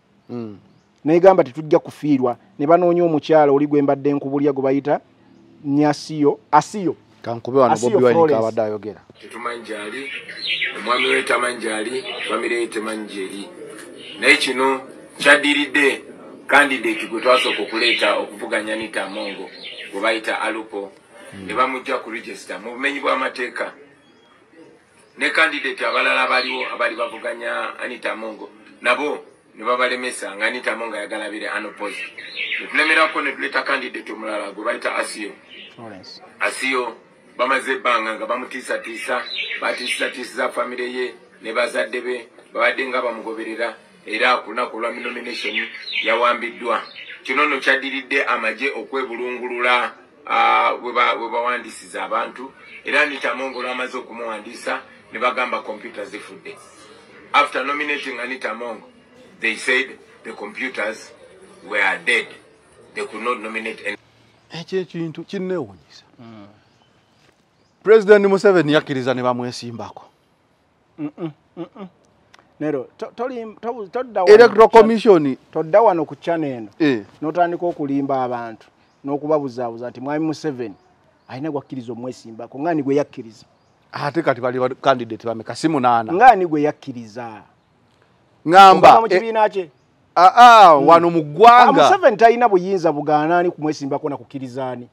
negamba tetujja kufiirwa ne banoonya omukyala oli gwe mbadde nkubulya gwe bayita Asiyo kankube wano Bobi Wine kabadde ayogera tetumanjali omwami we tamanjali famire ye temanjeri naye kino kyaddiridde candidate gwe twasooka okuleeta okuvuganya Anita Amongo gwe bayita Alupo ne bamujja ku register mu bumenyi bw'amateeka ne candidate abalala baliwo abali bavuganya Anita Amongo nabo ne babalemesa nga Anita Amongo yagalabire unopposed tulemerako ne tuleeta candidate omulala gwe bayita Asiyo bamaze ebbanga nga bamutiisatiisa batiisatiisiza famire ye ne bazadde be babadde nga bamugoberera era ku lunaku lwa nomination yawambiddwa kino nno kyaddiridde amagye okwebulungulula webawandisiza abantu era Anita Mongo lwamaze okumuwandisa ne bagamba computers zifudde. After nominating Anita Mongo, they said the computers were dead. They could not nominate any. Ekintu kinneewuunyisa. President Museveni yakkiriza ne bamwesimbako. Nero Electoral Commission todda wano ku channel eno n'otandika okulimba abantu n'okubabuzaabuza nti mwami Museveni alina gwakkiriza omwesimbako ngani gwe yakkiriza. Ate kati bali candidate bameka si 8. Ngani gwe yakkiriza. Ngamba mu kibiina kye. Wano mu ggwanga. Museveni talina buyinza bugaanaani kumwesimbako na kukkirizaani.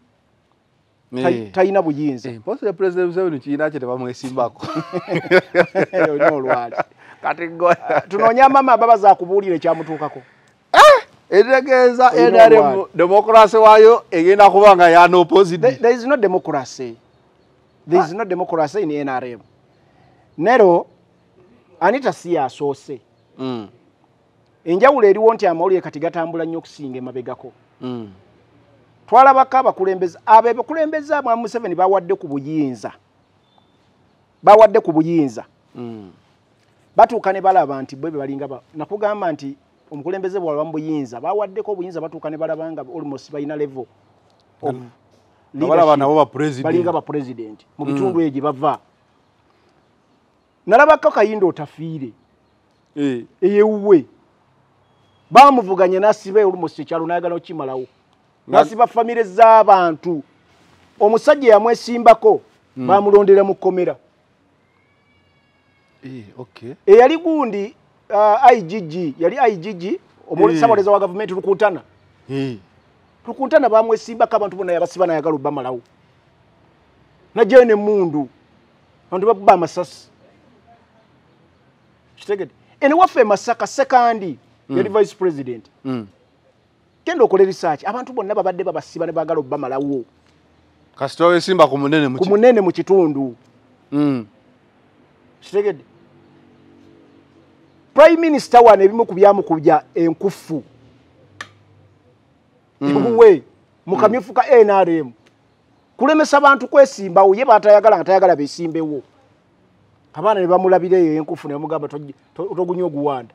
Talina buyinza. Post ya President Museveni kibiina kye tebamwesimbako. Olwali. Kati tunoonya mama ababaza akubuulira ekyamutuukako. Etegeeza NRM democracy waayo egenda kuba nga ya no opposite. There is no democracy. There is no democracy in NRM. Nero Anita si asoose. Enjawulo eriwo nti amawulire kati gatambula nnyo okusinga emabegako. Twalabako abakulembeze mwami Museveni bawadde ku buyinza. Batuuka ne balaba nti bwe balinga nakugamba nti omukulembeze bwalaba mu buyinza bawaddeko obuyinza batuuka ne balaba nga almost balina level of balaba nabo ba president balinga ba president mu bitundu egyo bava. Nalabako Kayindo otafiire eyewuwe bamuvuganya nasibe almost ekyalo nayagala okimalawo nasiba famire z'abantu. Omusajja yamwesimbako bamulondera mu komera. Okay. Yali gundi IGG, yali IGG omulisaboleza wa government Rukutana. Rukutana bamwesimbako abantu bonna yabasiba nayagala obamalawo. Najja ne mundu abantu bakuba amasasi. Kitegede. Ene waffe Masaka second yali vice president. Kendo okole research abantu bonna babadde babasiba ne bagala obamalawo. Kasita wesimba ku munene mu kitundu. Kitegede. Prime Minister wane ebimu kubyamu kubya enkufu. Ibuwe mukamyufu ka NRM. Kulemesa abantu kwesimba uye batayagala nga tayagala besimbewo. Abana ne bamulabireyo enkufu ne mugamba togunyo oguwanda.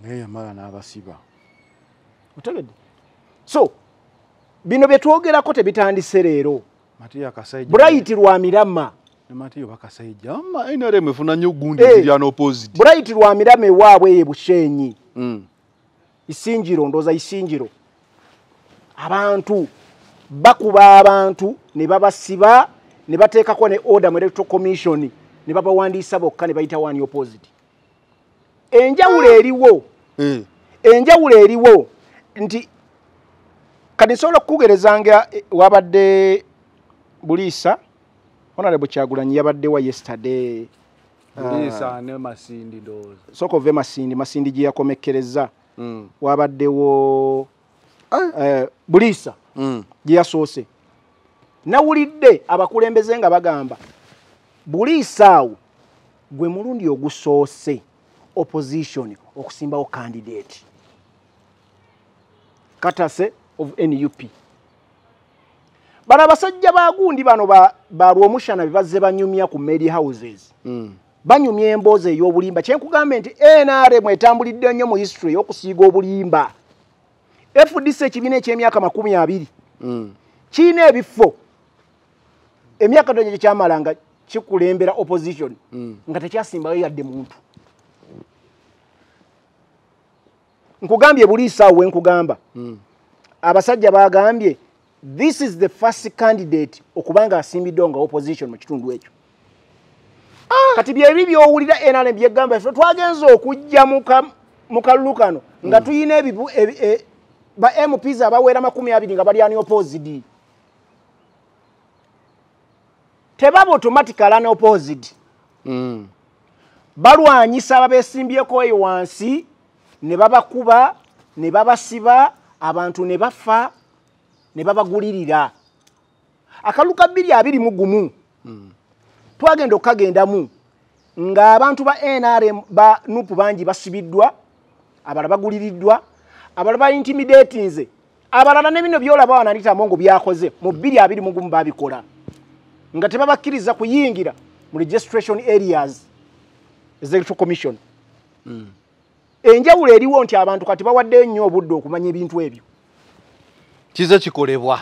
Naye amala n'abasiba. Utegede. So bino byetwogerako tebitandise leero. Matiya Kasaija. Bright Lwamirama. Matiyo Bakasaija. NRM efuna nnyo gundi ziri ano opposite. Bright Lwamirama ewaabwe ye Bushenyi. Isinjiro ndoza isinjiro. Abantu bakuba abantu ne babasiba ne bateekako ne order mu Electoral Commission ne babawandiisa bokka ne bayita wani opposite. Enjawulo eriwo nti kati nsobola okugerezanga wabadde Buliisa Honorable Kyagulanyi yabaddewa yesterday. Buliisa ne Masindi doza. Soko ve Masindi gye yakomekkereza. Wabaddewo Buliisa gye yasoose. Nawulidde abakulembeze nga bagamba Buliisa awo gwe mulundi ogusoose opposition okusimbawo candidate. Katase of NUP. Bana basajja bagundi bano balwomushana bibaze banyumya ku media houses. Banyumya emboozi ey'obulimba. Kyenkugamba nti NRM etambulidde nnyo mu history y'okusiiga obulimba. FDC ekibiina eky'emyaka 20. Kiina ebifo. Emyaka ddonyo kyamala nga kikulembera opposition. Nga tekyasimbayo yadde muntu. Nkugambye Buliisa awo nkugamba. Abasajja bagambye this is the first candidate okubanga asimbiddwa nga opposition mu kitundu ekyo. Kati bye byowulira NRM byegamba ffe twagenze okujja mu kalulu kano nga tuyina ebibu ba MPs abawera 20 nga bali ani opposite. Tebaba automatically ani opposite. Balwanyisa ababesimbyeko eyo wansi ne babakuba ne babasiba abantu ne bafa ne babagulirira. Akaluka 221 twagenda okagendamu nga abantu ba NRM ba nupu bangi basibiddwa, abala baguliriddwa, abala ba intimidatinze, abalala ne bino byolaba wananita Amongo byakoze mu 2020 babikola nga tebabakkiriza kuyingira mu registration areas Electoral Commission. Enjawulo eriwo nti abantu kati bawadde nnyo obudde okumanya ebintu ebyo. Kize kikolebwa.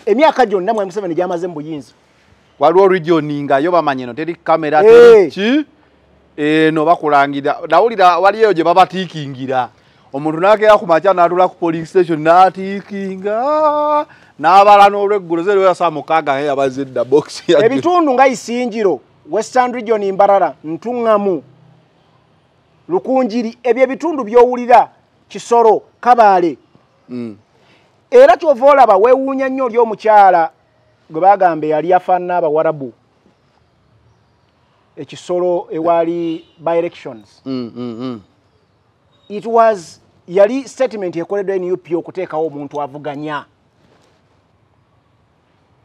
Emyaka gyonna mu Museveni gyamaze mu buyinza. Waliwo region nga yo bamanye no teri kamera teri ki no bakulangira dawulira waliyo gye babatiikingira omuntu nakera ku macha n'atula ku police station n'atiikinga n'abala n'olweggulo zero yasa mukaga yabazedda box ya ebitundu nga Isinjiro Western Region Mbarara Ntungamu Lukunjiri ebyo ebitundu byowulira Kisoro Kabale era kyovola ba wewunya nnyo lyo omukyala gwe bagambe yali afanna abawarabu ekisolo ewali by elections. It was yali statement ekoledwa NUP okuteekawo omuntu avuganya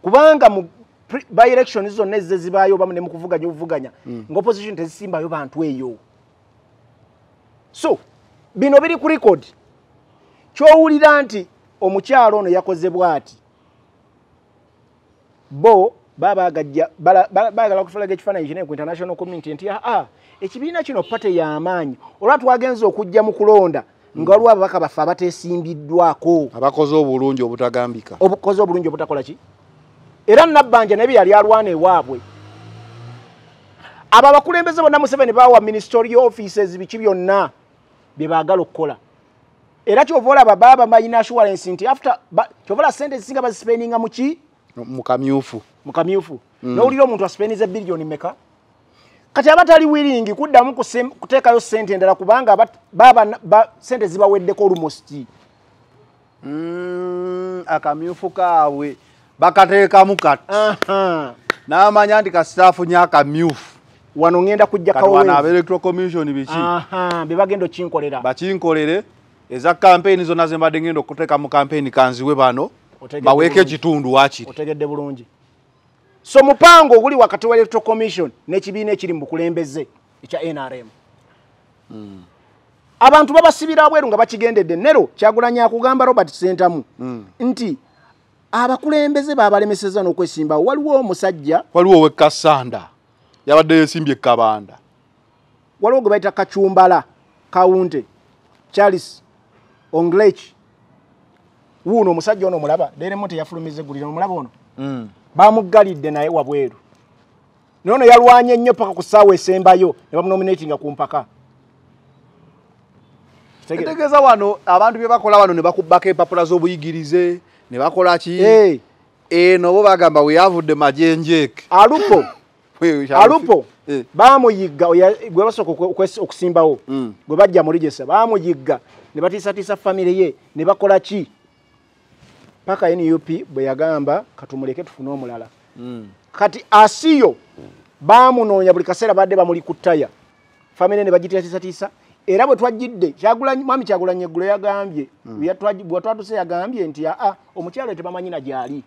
kubanga mu by elections zonna ezizibaayo bamu ne mu kuvuganya ng'opposition tezisimbayo bantu eyo. So bino biri ku record kyowulira nti omukyalo ono yakoze bwati bo bagala kufulaga ekifaananyi kinene ku international community nti ekibiina kino pate y'amaanyi olwa twagenza okujja mu kulonda nga waliwo ababaka baffe abateesimbiddwako abakoze obulungi obutagambika obukoze obulungi obutakola ki era Nabbanja naye yali alwana ewaabwe abo abakulembeze bonna Museveni bawa ministerial offices biki byonna bye baagala okukola era kyovola baba mayina assurance nti after kyovola sente zisinga bazispeninga muki mukamyufu n'owulira omuntu aspenize billion meka kati abatali willing kuddamu kuteekayo sente endala kubanga baba sente zibaweddeko almost akamyufu kaabwe bakateekamu kati n'amanya nti kasitaafu nya akamyufu wano ngenda kujja kawana Electoral Commission biki be bagenda okinkolera bakinkolere eza campaign zonna zembadde ngenda okuteeka mu campaign kanziwe bano baweeke ekitundu wakiri otegedde bulungi. So mupango oguli wakati wa Electoral Commission n'ekibiina ekiri mu bukulembeze ekya NRM abantu babasibira abweru nga bakigendedde nero Kyagulanyi akugamba Robert Sentamu nti abakulembeze babalemeseza n'okwesimbawo waliwo omusajja waliwo wekasanda yabadde yesimbye Kabanda waliwo gwe bayita Kachumbala Kaunte Charles Onglech wuno omusajja ono mulaba Daily Monitor yafulumize gulira omulaba ono bamuggalidde naye wabweru nono yalwanye nnyo paka ku ssaawa esembayo ne bamunominatinga ku mpaka tegeeza wano abantu bye bakola wano ne bakubbako empapula z'obuyigirize ne bakola ki no bo bagamba we yavudde majenjeke alupo bamuyigga gwe basooka okusimbawo gwe bajja mu ligesa bamuyigga ne batiisatiisa famire ye ne bakola ki paka NUP bwe yagamba katumuleke tufune omulala kati asiyo bamunoonya buli kaseera badde bamuli ku ttaya famire ne bagitiisatiisa era bwe twajjidde mwami Kyagulanyi eggulo yagambye bwe twatuse yagambye nti omukyalo tebamanyi na gyali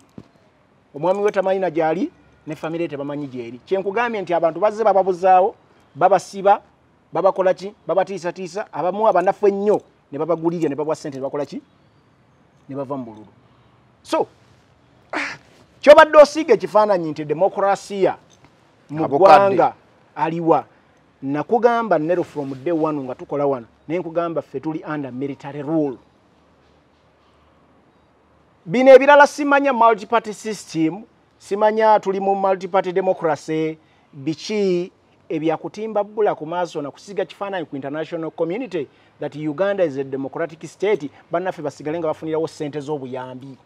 omwami we tamanyi na gyali ne famire tebamanyi gyeri kyenkugambye nti abantu bazze bababuzaawo babasiba babakola ki babatiisatiisa abamu abanafu ennyo ne babagulirya ne babwa ssente ne bakola ki ne bava mu bululu. So kyobadde osiiga ekifaananyi nti demokrasiya mu ggwanga aliwa nakugamba nero from day one nga tukola wano naye nkugamba ffe tuli under military rule. Bino ebirala simanya multi-party system simanya tuli mu multi-party democracy biki ebyakutimba bbula ku maaso na kusiga kifaananyi ku international community that Uganda is a democratic state bannaffe basigale nga bafunirawo ssente z'obuyambi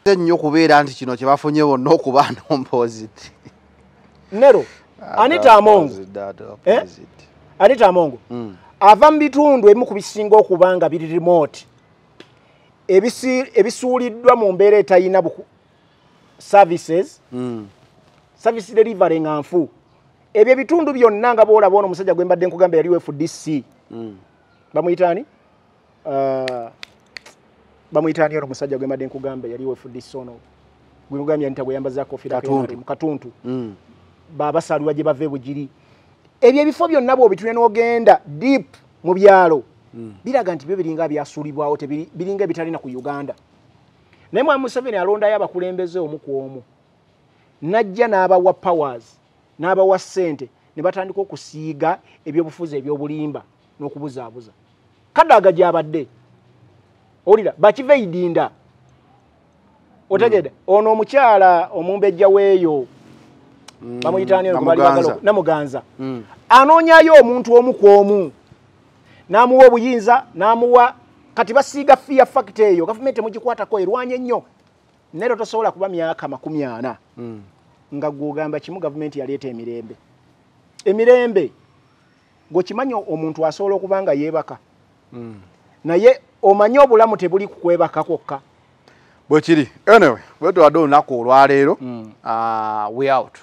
nnyo kubeera nti kino kye bafunye bonna okuba nomposite nero Anita Amongo ava mu bitundu ebimu ku bisinga okubanga biri remote ebisuuliddwa mu mbeera etayina services service delivery nga nfu ebyo ebitundu byonna nga boolaba ono omusajja gwe mbadde nkugamba yali FDC bamuyitaani bamuyitaani ono omusajja gwe mbadde nkugamba yali FDC ono gwe nkugambye nti bweyambaza kofira mu katuntu babasalwa gye bava ebugiri ebyo ebifo byonna bw'obitune n'ogenda deep mu byalo biraga nti byo biringa byasuulibwawo biringa ebitalina ku Uganda naye Mwami Museveni alondayo abakulembeze omu ku omu najja n'abawa powers n'abawa ssente ne batandika okusiiga ebyobufuzi ebyobulimba n'okubuzaabuza Kadaga gy'abadde owulira bakiveidinda otegedde ono omukyala omumbejja weeyo bamuyitaani Namuganza anoonyayo omuntu omu ku omu n'amuwa obuyinza n'amuwa kati basiiga fiya factor eyo gavumenti mugikwatako erwanye nnyo naye tosobola kuba myaka 40 nga gwogamba kimu gavumenti yaleeta emirembe gwekimanyi omuntu asobola okuba nga yeebaka naye omanyi obulamu tebuli kukwebaka kwokka bwekiri anyway bwe twadde olunaku olwaleero we out